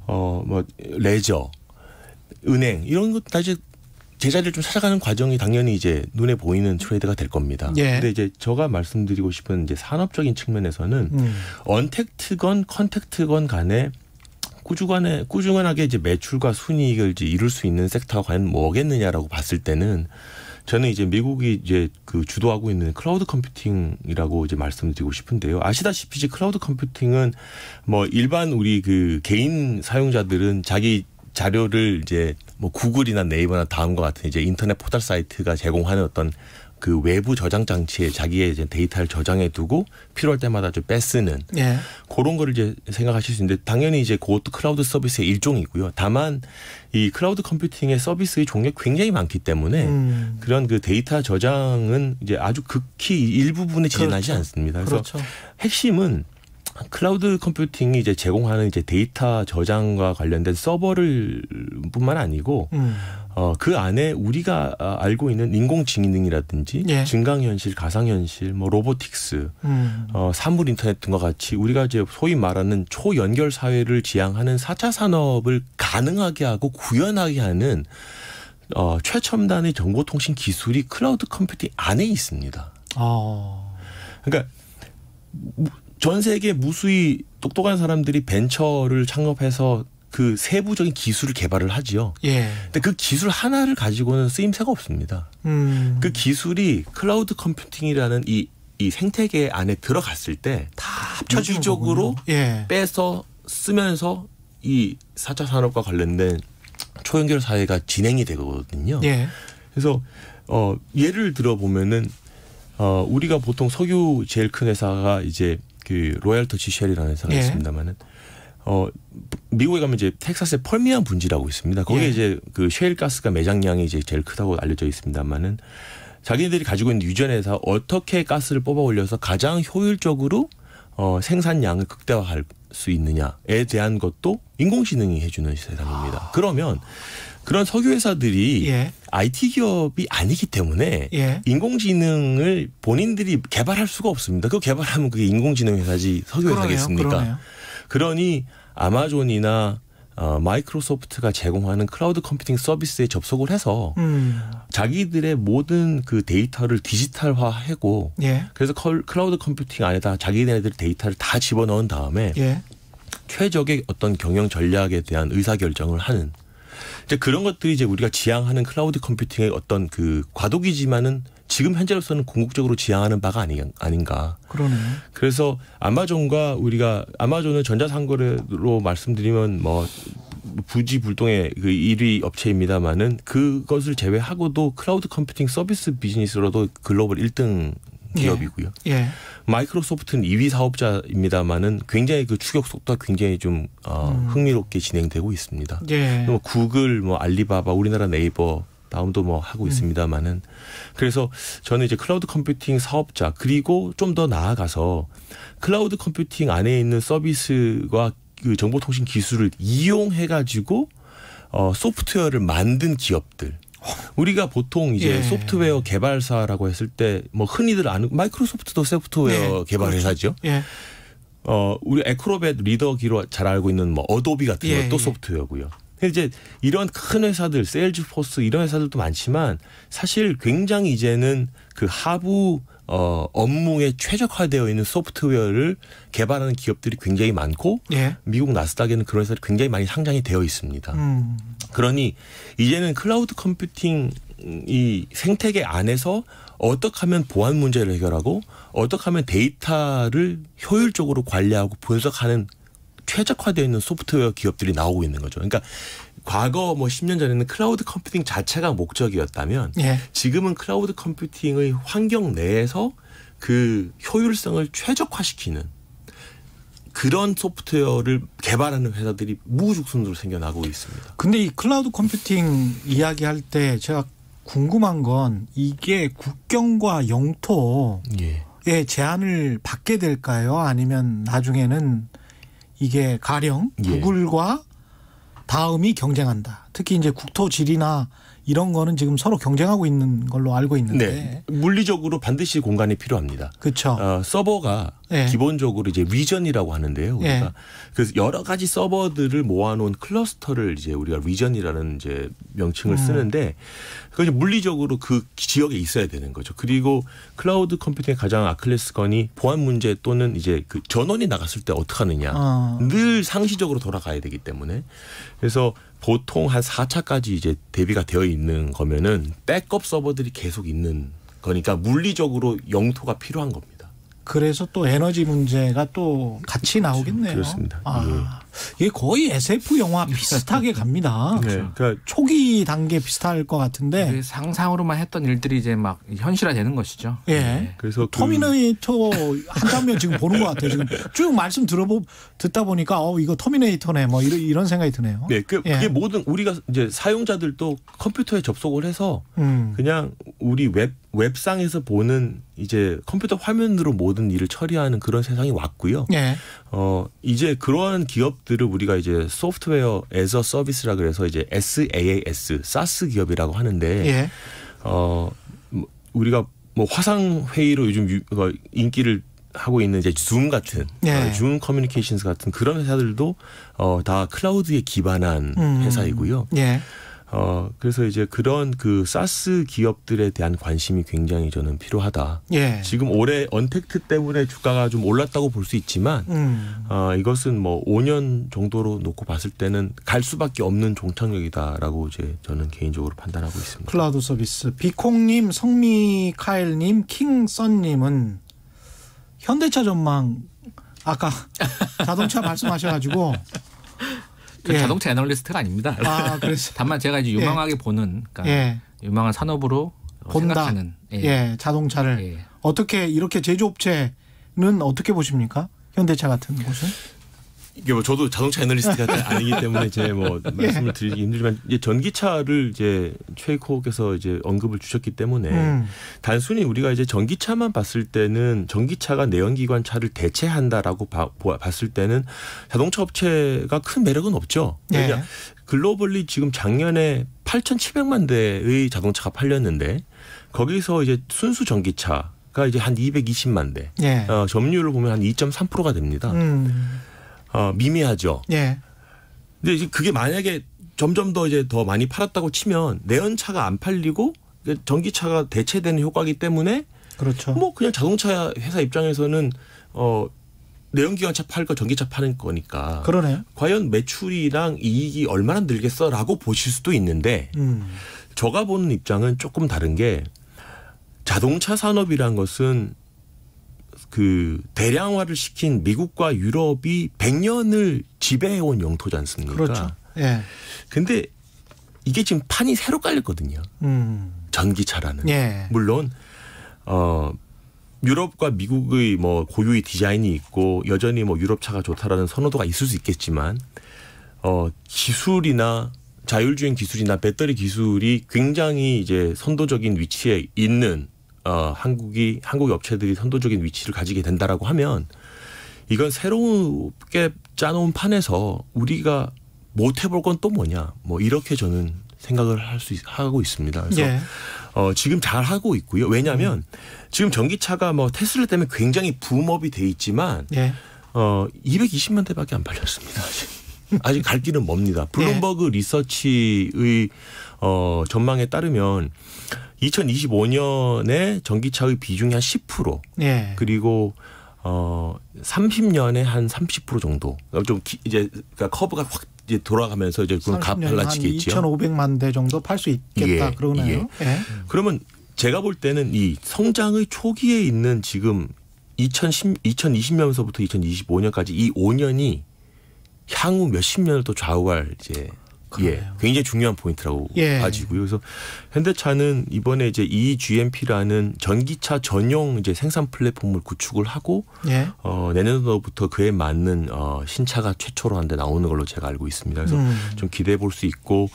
뭐 레저, 은행 이런 것 다 이제 제자리를 좀 찾아가는 과정이 당연히 이제 눈에 보이는 트레이드가 될 겁니다. 근데 이제 제가 말씀드리고 싶은 이제 산업적인 측면에서는 언택트건 컨택트건 간에 꾸준하게 이제 매출과 순이익을 이제 이룰 수 있는 섹터가 과연 뭐겠느냐라고 봤을 때는 저는 이제 미국이 이제 그 주도하고 있는 클라우드 컴퓨팅이라고 이제 말씀드리고 싶은데요. 아시다시피 이제 클라우드 컴퓨팅은 뭐 일반 우리 그 개인 사용자들은 자기 자료를 이제 뭐 구글이나 네이버나 다음과 같은 이제 인터넷 포털 사이트가 제공하는 어떤 그 외부 저장 장치에 자기의 이제 데이터를 저장해 두고 필요할 때마다 좀 빼쓰는 그런 거를 이제 생각하실 수 있는데 당연히 이제 그것도 클라우드 서비스의 일종이고요. 다만 이 클라우드 컴퓨팅의 서비스의 종류가 굉장히 많기 때문에 그런 그 데이터 저장은 이제 아주 극히 일부분에 지나지 않습니다. 그래서 핵심은 클라우드 컴퓨팅이 이제 제공하는 이제 데이터 저장과 관련된 서버를 뿐만 아니고 그 안에 우리가 알고 있는 인공지능이라든지 증강현실, 가상현실, 뭐 로보틱스, 사물 인터넷 등과 같이 우리가 이제 소위 말하는 초연결 사회를 지향하는 4차 산업을 가능하게 하고 구현하게 하는 최첨단의 정보통신 기술이 클라우드 컴퓨팅 안에 있습니다. 그러니까 전 세계 무수히 똑똑한 사람들이 벤처를 창업해서 그 세부적인 기술을 개발을 하지요. 근데 그 기술 하나를 가지고는 쓰임새가 없습니다. 그 기술이 클라우드 컴퓨팅이라는 이 생태계 안에 들어갔을 때 다 합쳐지적으로 빼서 쓰면서 이 4차 산업과 관련된 초연결 사회가 진행이 되거든요. 그래서 예를 들어 보면은 우리가 보통 석유 제일 큰 회사가 이제 그 로얄 터치 쉘이라는 회사가 있습니다만은 미국에 가면 이제 텍사스의 펄미안 분지라고 있습니다. 거기에 이제 그 셰일 가스가 매장량이 이제 제일 크다고 알려져 있습니다만은 자기들이 가지고 있는 유전에서 어떻게 가스를 뽑아 올려서 가장 효율적으로 생산량을 극대화할 수 있느냐에 대한 것도 인공지능이 해주는 세상입니다. 그러면 그런 석유 회사들이 IT 기업이 아니기 때문에 인공지능을 본인들이 개발할 수가 없습니다. 그거 개발하면 그게 인공지능 회사지 석유 회사겠습니까? 그러니 아마존이나 마이크로소프트가 제공하는 클라우드 컴퓨팅 서비스에 접속을 해서 자기들의 모든 그 데이터를 디지털화하고 그래서 클라우드 컴퓨팅 안에다 자기네들 데이터를 다 집어넣은 다음에 최적의 어떤 경영 전략에 대한 의사결정을 하는 이제 그런 것들이 이제 우리가 지향하는 클라우드 컴퓨팅의 어떤 그 과도기지만은 지금 현재로서는 궁극적으로 지향하는 바가 아닌가. 그래서 아마존은 전자상거래로 말씀드리면 뭐 부지불통의 그 1위 업체입니다만은 그것을 제외하고도 클라우드 컴퓨팅 서비스 비즈니스로도 글로벌 1등 기업이고요. 마이크로소프트는 2위 사업자입니다만은 굉장히 그 추격 속도가 굉장히 좀 흥미롭게 진행되고 있습니다. 뭐 구글, 뭐 알리바바, 우리나라 네이버 다음도 뭐 하고 있습니다만은 그래서 저는 이제 클라우드 컴퓨팅 사업자 그리고 좀 더 나아가서 클라우드 컴퓨팅 안에 있는 서비스와 그 정보통신 기술을 이용해 가지고 소프트웨어를 만든 기업들. 우리가 보통 이제 소프트웨어 개발사라고 했을 때 뭐 흔히들 아는 마이크로소프트도 소프트웨어 개발 회사죠. 우리 애크로벳 리더기로 잘 알고 있는 뭐 어도비 같은 것도 소프트웨어고요. 이제 이런 큰 회사들, 세일즈포스 이런 회사들도 많지만 사실 굉장히 이제는 그 하부 업무에 최적화되어 있는 소프트웨어를 개발하는 기업들이 굉장히 많고 미국 나스닥에는 그런 회사들이 굉장히 많이 상장이 되어 있습니다. 그러니 이제는 클라우드 컴퓨팅 이 생태계 안에서 어떻게 하면 보안 문제를 해결하고 어떻게 하면 데이터를 효율적으로 관리하고 분석하는 최적화되어 있는 소프트웨어 기업들이 나오고 있는 거죠. 그러니까 과거 뭐 10년 전에는 클라우드 컴퓨팅 자체가 목적이었다면 지금은 클라우드 컴퓨팅의 환경 내에서 그 효율성을 최적화시키는 그런 소프트웨어를 개발하는 회사들이 무죽순으로 생겨나고 있습니다. 근데 이 클라우드 컴퓨팅 이야기할 때 제가 궁금한 건 이게 국경과 영토에 제한을 받게 될까요? 아니면 나중에는 이게 가령 구글과 다음이 경쟁한다. 특히 이제 국토지리나 이런 거는 지금 서로 경쟁하고 있는 걸로 알고 있는데. 물리적으로 반드시 공간이 필요합니다. 그렇죠. 서버가 예. 기본적으로 이제 리전이라고 하는데요. 우리가 예. 그래서 여러 가지 서버들을 모아놓은 클러스터를 이제 우리가 리전이라는 이제 명칭을 쓰는데 그 이제 물리적으로 그 지역에 있어야 되는 거죠. 그리고 클라우드 컴퓨팅의 가장 아킬레스건이 보안 문제 또는 이제 그 전원이 나갔을 때 어떻게 하느냐. 늘 상시적으로 돌아가야 되기 때문에 그래서 보통 한 4차까지 이제 대비가 되어 있는 거면은 백업 서버들이 계속 있는 거니까 물리적으로 영토가 필요한 겁니다. 그래서 또 에너지 문제가 또 같이 나오겠네요. 그렇습니다. 이게 거의 SF 영화 비슷하게 갑니다. 네. 그러니까 초기 단계 비슷할 것 같은데 상상으로만 했던 일들이 이제 막 현실화되는 것이죠. 예. 네. 그래서 터미네이터 한 장면 지금 보는 것 같아요. 지금 쭉 말씀 듣다 보니까 이거 터미네이터네 뭐 이런 생각이 드네요. 네, 그게 모든 우리가 이제 사용자들도 컴퓨터에 접속을 해서 그냥 우리 웹상에서 보는 이제 컴퓨터 화면으로 모든 일을 처리하는 그런 세상이 왔고요. 예. 이제 그러한 기업들을 우리가 이제 소프트웨어 에서 서비스라 그래서 이제 SaaS 기업이라고 하는데 예. 우리가 뭐 화상 회의로 요즘 인기를 하고 있는 이제 줌 같은 예. 줌 커뮤니케이션스 같은 그런 회사들도 다 클라우드에 기반한 회사이고요. 예. 그래서 이제 그런 그 사스 기업들에 대한 관심이 굉장히 저는 필요하다. 예. 지금 올해 언택트 때문에 주가가 좀 올랐다고 볼 수 있지만 이것은 뭐 5년 정도로 놓고 봤을 때는 갈 수밖에 없는 종착역이다라고 이제 저는 개인적으로 판단하고 있습니다. 클라우드 서비스. 비콩님, 성미카엘님, 킹썬님은 현대차 전망 아까 자동차 말씀하셔가지고 그 자동차 애널리스트가 아닙니다. 그래서 다만 제가 이제 유망하게 보는, 그러니까 유망한 산업으로 본다. 생각하는. 자동차를 어떻게 이렇게 제조업체는 어떻게 보십니까? 현대차 같은 곳은? 이게 뭐 저도 자동차 애널리스트가 아니기 때문에 제 뭐 말씀을 드리기 힘들지만 이제 전기차를 이제 최익호께서 이제 언급을 주셨기 때문에 단순히 우리가 이제 전기차만 봤을 때는 전기차가 내연기관 차를 대체한다라고 봤을 때는 자동차 업체가 큰 매력은 없죠. 왜냐 글로벌리 지금 작년에 8,700만 대의 자동차가 팔렸는데 거기서 이제 순수 전기차가 이제 한 220만 대. 점유율을 보면 한 2.3%가 됩니다. 미미하죠. 예. 근데 이제 그게 만약에 점점 더 이제 더 많이 팔았다고 치면 내연차가 안 팔리고 전기차가 대체되는 효과이기 때문에 그렇죠. 뭐 그냥 자동차 회사 입장에서는 내연기관차 팔고 전기차 파는 거니까. 그러네요. 과연 매출이랑 이익이 얼마나 늘겠어라고 보실 수도 있는데 제가 보는 입장은 조금 다른 게 자동차 산업이란 것은 그 대량화를 시킨 미국과 유럽이 100년을 지배해온 영토지 않습니까? 그렇죠. 예. 근데 이게 지금 판이 새로 깔렸거든요. 전기차라는. 예. 물론 유럽과 미국의 뭐 고유의 디자인이 있고 여전히 뭐 유럽차가 좋다라는 선호도가 있을 수 있겠지만 기술이나 자율주행 기술이나 배터리 기술이 굉장히 이제 선도적인 위치에 있는 한국의 업체들이 선도적인 위치를 가지게 된다라고 하면 이건 새롭게 짜놓은 판에서 우리가 못 해볼 건 또 뭐냐 뭐 이렇게 저는 생각을 하고 있습니다. 그래서 지금 잘 하고 있고요. 왜냐하면 지금 전기차가 뭐 테슬라 때문에 굉장히 붐업이 돼 있지만 220만 대밖에 안 팔렸습니다. 아직 갈 길은 멉니다. 블룸버그 리서치의 전망에 따르면 2025년에 전기차의 비중이 한 10%, 그리고 30년에 한 30% 정도. 좀 이제 그러니까 커브가 확 이제 돌아가면서 이제 그건 갈라지겠죠. 2,500만 대 정도 팔 수 있겠다 그러나요? 그러면 제가 볼 때는 이 성장의 초기에 있는 지금 2020년서부터 2025년까지 이 5년이 향후 몇십 년을 또 좌우할 이제 굉장히 중요한 포인트라고 봐지고요. 그래서 현대차는 이번에 이제 eGMP라는 전기차 전용 이제 생산 플랫폼을 구축을 하고 내년도부터 그에 맞는 신차가 최초로 한데 나오는 걸로 제가 알고 있습니다. 그래서 좀 기대해 볼 수 있고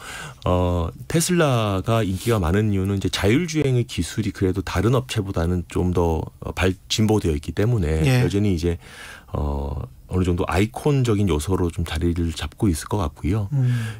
테슬라가 인기가 많은 이유는 이제 자율주행의 기술이 그래도 다른 업체보다는 좀 더 진보되어 있기 때문에 여전히 이제 어느 정도 아이콘적인 요소로 좀 자리를 잡고 있을 것 같고요.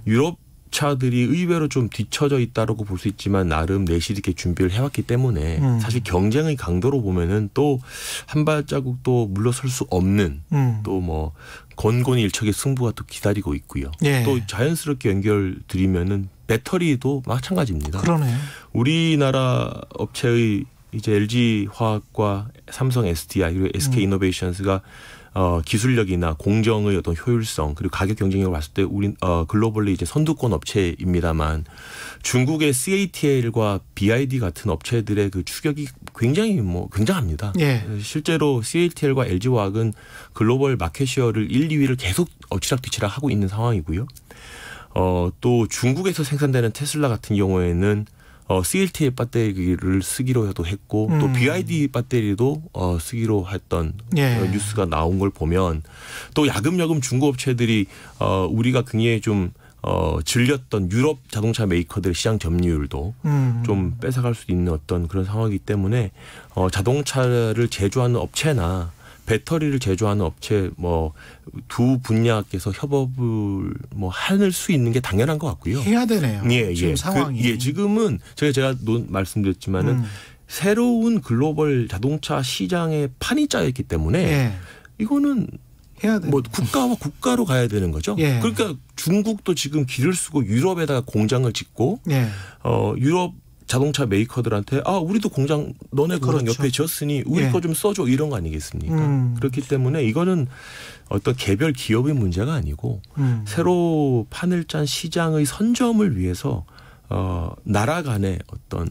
유럽 업체들이 의외로 좀 뒤처져 있다라고 볼 수 있지만 나름 내실 있게 준비를 해왔기 때문에 사실 경쟁의 강도로 보면은 또 한 발자국도 물러설 수 없는 또 뭐 곤곤일척의 승부가 또 기다리고 있고요. 예. 또 자연스럽게 연결드리면은 배터리도 마찬가지입니다. 그러네. 우리나라 업체의 이제 LG화학과 삼성 SDI 그리고 SK이노베이션스가 기술력이나 공정의 어떤 효율성 그리고 가격 경쟁력을 봤을 때 우린 글로벌리 이제 선두권 업체입니다만 중국의 CATL과 BID 같은 업체들의 그 추격이 굉장히 굉장합니다. 예. 실제로 CATL과 LG화학은 글로벌 마켓시어를 1, 2위를 계속 엎치락뒤치락 하고 있는 상황이고요. 또 중국에서 생산되는 테슬라 같은 경우에는 CATL 배터리를 쓰기로도 했고 또 BID 배터리도 쓰기로 했던 뉴스가 나온 걸 보면 또 야금야금 중국 업체들이 우리가 굉장히 좀 질렸던 유럽 자동차 메이커들의 시장 점유율도 좀 뺏어갈 수 있는 어떤 그런 상황이기 때문에 자동차를 제조하는 업체나 배터리를 제조하는 업체 두 분야께서 협업을 할 수 있는 게 당연한 것 같고요. 해야 되네요. 지금 상황이. 지금은 제가 말씀드렸지만은 새로운 글로벌 자동차 시장의 판이 짜였기 때문에 이거는 해야 돼. 국가와 국가로 가야 되는 거죠. 그러니까 중국도 지금 길을 쓰고 유럽에다가 공장을 짓고 유럽 자동차 메이커들한테 우리도 공장 너네 공장 옆에 지었으니 우리 거 좀 써줘 이런 거 아니겠습니까? 그렇기 때문에 이거는 어떤 개별 기업의 문제가 아니고 새로 판을 짠 시장의 선점을 위해서 나라 간의 어떤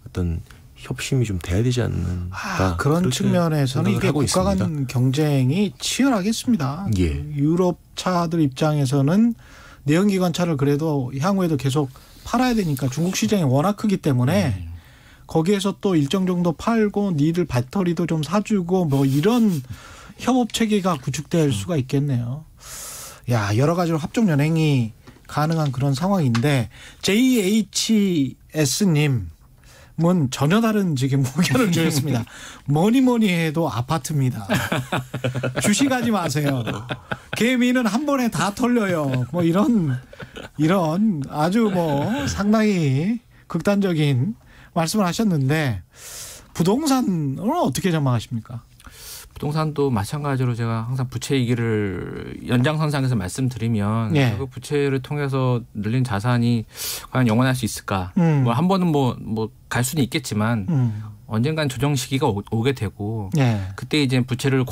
어떤 협심이 좀 돼야 되지 않는가. 그런 측면에서는 이게 국가 간 경쟁이 치열하겠습니다. 유럽 차들 입장에서는 내연기관 차를 그래도 향후에도 계속 팔아야 되니까 중국 시장이 워낙 크기 때문에 거기에서 또 일정 정도 팔고 니들 배터리도 좀 사주고 이런 협업 체계가 구축될 수가 있겠네요. 여러 가지로 합종 연행이 가능한 그런 상황인데 JHS님은 전혀 다른 지금 의견을 주셨습니다. 뭐니 해도 아파트입니다. 주식하지 마세요. 개미는 한 번에 다 털려요. 이런 아주 상당히 극단적인 말씀을 하셨는데 부동산은 어떻게 전망하십니까? 부동산도 마찬가지로 제가 항상 부채 위기를 연장선상에서 말씀드리면 그 부채를 통해서 늘린 자산이 과연 영원할 수 있을까? 한 번은 갈 수는 있겠지만 언젠간 조정 시기가 오게 되고 그때 이제 부채를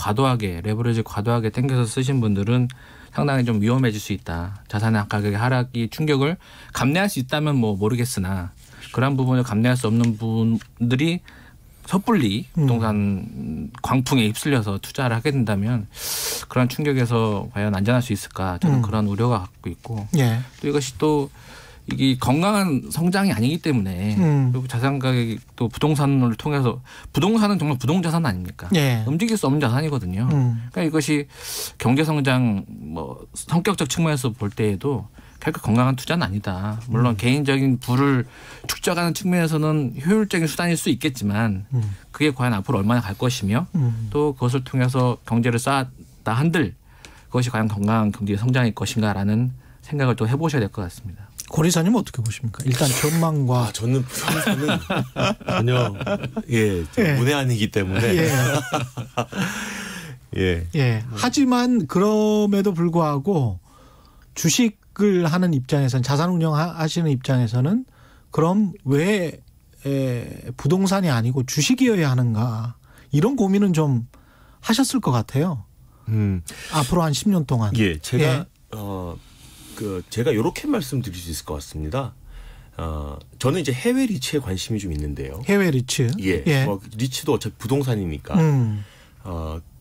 레버리지 과도하게 당겨서 쓰신 분들은 상당히 좀 위험해질 수 있다. 자산의 가격의 하락이 충격을 감내할 수 있다면 모르겠으나 그런 부분을 감내할 수 없는 분들이 섣불리 부동산 광풍에 휩쓸려서 투자를 하게 된다면 그런 충격에서 과연 안전할 수 있을까 저는 그런 우려가 갖고 있고 또 이것이 또 이게 건강한 성장이 아니기 때문에 그리고 자산 가격이 또 부동산을 통해서 부동산은 정말 부동자산 아닙니까? 움직일 수 없는 자산이거든요. 그러니까 이것이 경제 성장 성격적 측면에서 볼 때에도 결코 건강한 투자는 아니다. 물론 개인적인 부를 축적하는 측면에서는 효율적인 수단일 수 있겠지만 그게 과연 앞으로 얼마나 갈 것이며 또 그것을 통해서 경제를 쌓았다 한들 그것이 과연 건강한 경제 성장일 것인가라는 생각을 또 해보셔야 될 것 같습니다. 고리사님 어떻게 보십니까? 일단 전망과 저는 부동산은 전혀 문외한이기 때문에 하지만 그럼에도 불구하고 주식을 하는 입장에서는 자산 운영하시는 입장에서는 그럼 왜 부동산이 아니고 주식이어야 하는가 이런 고민은 좀 하셨을 것 같아요. 앞으로 한 10년 동안. 제가 제가 이렇게 말씀드릴 수 있을 것 같습니다. 저는 이제 해외 리츠에 관심이 좀 있는데요. 해외 리츠? 리츠도 어차피 부동산이니까.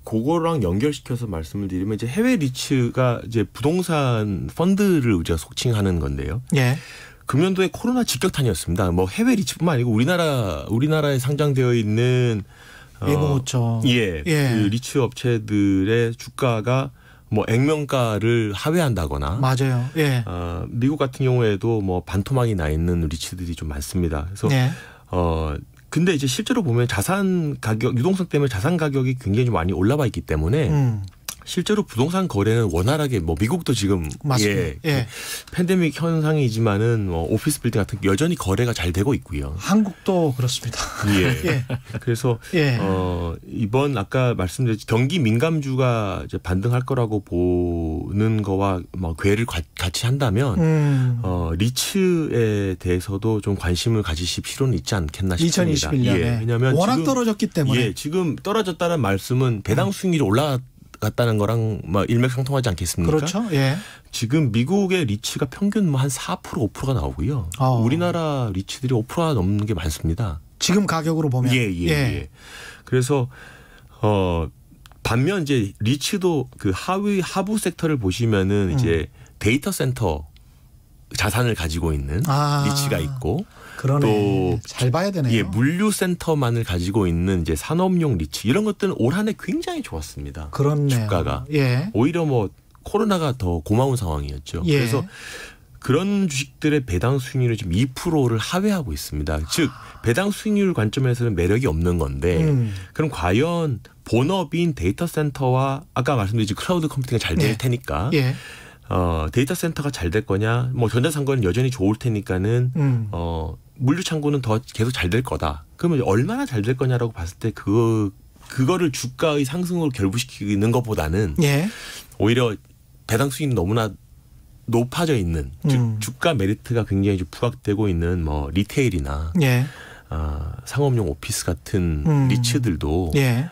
그거랑 연결시켜서 말씀을 드리면 이제 해외 리츠가 이제 부동산 펀드를 우리가 속칭하는 건데요. 금년도에 코로나 직격탄이었습니다. 해외 리츠뿐만 아니고 우리나라에 상장되어 있는 예금호처. 그 리츠 업체들의 주가가 액면가를 하회한다거나. 맞아요. 미국 같은 경우에도 반토막이 나 있는 리츠들이 좀 많습니다. 그래서 근데 이제 실제로 보면 자산 가격, 유동성 때문에 자산 가격이 굉장히 좀 많이 올라와 있기 때문에 실제로 부동산 거래는 원활하게 뭐 미국도 지금 맞습니다. 예. 팬데믹 현상이지만은 뭐 오피스 빌딩 같은 게 여전히 거래가 잘 되고 있고요. 한국도 그렇습니다. 예. 예. 그래서 예. 이번 아까 말씀드렸듯이 경기 민감주가 이제 반등할 거라고 보는 거와 뭐 괴를 같이 한다면 리츠에 대해서도 좀 관심을 가지실 필요는 있지 않겠나 싶습니다. 2021년에 예. 왜냐하면 워낙 지금, 떨어졌기 때문에. 예, 지금 떨어졌다는 말씀은 배당 수익률이 올라갔다는 거랑 뭐 일맥상통하지 않겠습니까? 그렇죠. 예. 지금 미국의 리츠가 평균 뭐 한 4% 5%가 나오고요. 우리나라 리츠들이 5%가 넘는 게 많습니다. 지금 가격으로 보면. 예. 그래서 반면 이제 리츠도 그 하부 섹터를 보시면은 이제 데이터 센터 자산을 가지고 있는 리츠가 있고 그러네. 또 잘 봐야 되네요. 예, 물류 센터만을 가지고 있는 이제 산업용 리츠 이런 것들은 올 한 해 굉장히 좋았습니다. 그렇네요. 주가가 예. 오히려 뭐 코로나가 더 고마운 상황이었죠. 예. 그래서 그런 주식들의 배당 수익률이 지금 2%를 하회하고 있습니다. 즉 배당 수익률 관점에서는 매력이 없는 건데 그럼 과연 본업인 데이터 센터와 아까 말씀드린 클라우드 컴퓨팅이 잘 될 테니까 예. 데이터 센터가 잘 될 거냐 뭐 전자상거래는 여전히 좋을 테니까는 물류 창고는 더 계속 잘 될 거다. 그러면 얼마나 잘 될 거냐라고 봤을 때 그거를 주가의 상승으로 결부시키는 것보다는 예. 오히려 배당 수익이 너무나 높아져 있는 즉 주가 메리트가 굉장히 좀 부각되고 있는 뭐 리테일이나 예. 상업용 오피스 같은 리츠들도 예.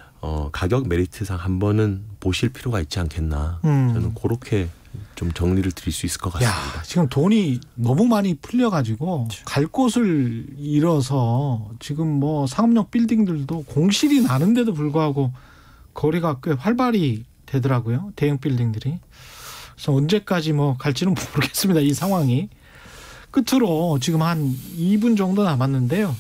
가격 메리트상 한번은 보실 필요가 있지 않겠나. 저는 그렇게 좀 정리를 드릴 수 있을 것 같습니다. 야, 지금 돈이 너무 많이 풀려가지고 갈 곳을 잃어서 지금 뭐 상업용 빌딩들도 공실이 나는데도 불구하고 거래가 꽤 활발히 되더라고요. 대형 빌딩들이. 그래서 언제까지 뭐 갈지는 모르겠습니다. 이 상황이. 끝으로 지금 한 2분 정도 남았는데요.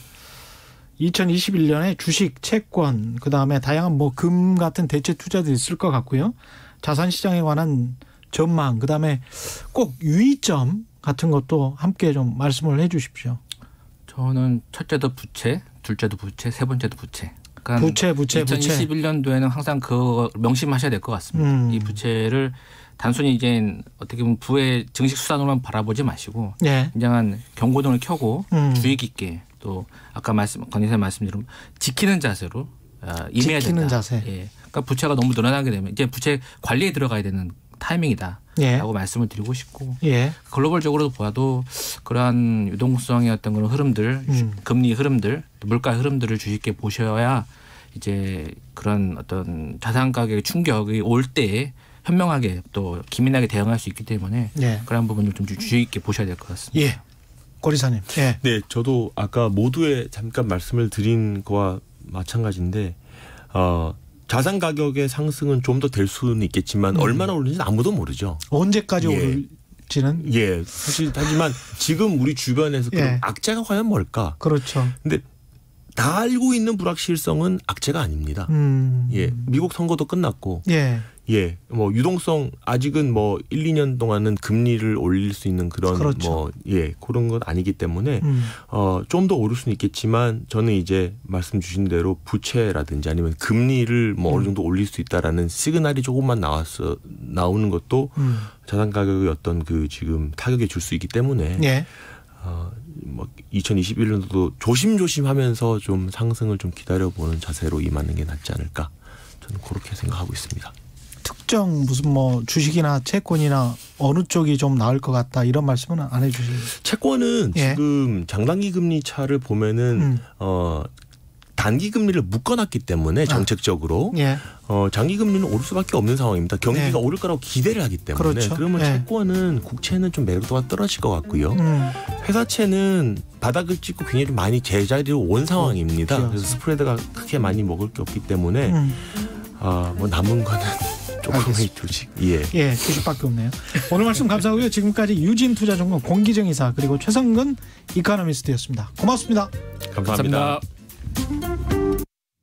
2021년에 주식, 채권, 그다음에 다양한 뭐 금 같은 대체 투자도 있을 것 같고요. 자산 시장에 관한 전망, 그다음에 꼭 유의점 같은 것도 함께 좀 말씀을 해 주십시오. 저는 첫째도 부채, 둘째도 부채, 세 번째도 부채. 그러니까 부채. 2021년도에는 항상 그거 명심하셔야 될 것 같습니다. 이 부채를 단순히 이제 어떻게 보면 부의 증식 수단으로만 바라보지 마시고 굉장한 경고등을 켜고 주의 깊게 또 아까 권 이사님 말씀대로 지키는 자세로 임해야 된다. 지키는 자세. 예. 그러니까 부채가 너무 늘어나게 되면 이제 부채 관리에 들어가야 되는 타이밍이다라고 말씀을 드리고 싶고 글로벌적으로도 봐도 그러한 유동성의 어떤 그런 흐름들, 금리 흐름들, 물가 흐름들을 주의 깊게 보셔야 이제 그런 어떤 자산 가격의 충격이 올 때에 현명하게 또 기민하게 대응할 수 있기 때문에 그런 부분을 좀 주의 깊게 보셔야 될 것 같습니다. 예. 권 이사님. 예. 네, 저도 아까 모두에 잠깐 말씀을 드린 거와 마찬가지인데 자산 가격의 상승은 좀 더 될 수는 있겠지만 얼마나 오르는지는 아무도 모르죠. 언제까지 오를지는. 예. 사실 하지만 지금 우리 주변에서 그런 악재가 과연 뭘까? 그렇죠. 근데 다 알고 있는 불확실성은 악재가 아닙니다. 예. 미국 선거도 끝났고. 뭐 유동성 아직은 뭐 1, 2년 동안은 금리를 올릴 수 있는 그런 뭐 그런 건 아니기 때문에 좀 더 오를 수는 있겠지만 저는 이제 말씀 주신 대로 부채라든지 아니면 금리를 뭐 어느 정도 올릴 수 있다라는 시그널이 조금만 나오는 것도 자산 가격의 어떤 그 지금 타격에 줄 수 있기 때문에 뭐 2021년도도 조심조심하면서 좀 상승을 좀 기다려보는 자세로 임하는 게 낫지 않을까 저는 그렇게 생각하고 있습니다. 특정 무슨 뭐 주식이나 채권이나 어느 쪽이 좀 나을 것 같다 이런 말씀은 안 해주시죠? 채권은 지금 장단기 금리 차를 보면은 단기 금리를 묶어놨기 때문에 정책적으로 장기 금리는 오를 수밖에 없는 상황입니다. 경기가 오를 거라고 기대를 하기 때문에 그러면 채권은 국채는 좀 매력도가 떨어질 것 같고요. 회사채는 바닥을 찍고 굉장히 좀 많이 제자리로 온 상황입니다. 그래서 스프레드가 크게 많이 먹을 게 없기 때문에 뭐 남은 거는 조금의 주식. 주식밖에 없네요. 오늘 말씀 감사하고요. 지금까지 유진투자증권 권기정 이사 그리고 최성근 이코노미스트였습니다. 고맙습니다. 감사합니다.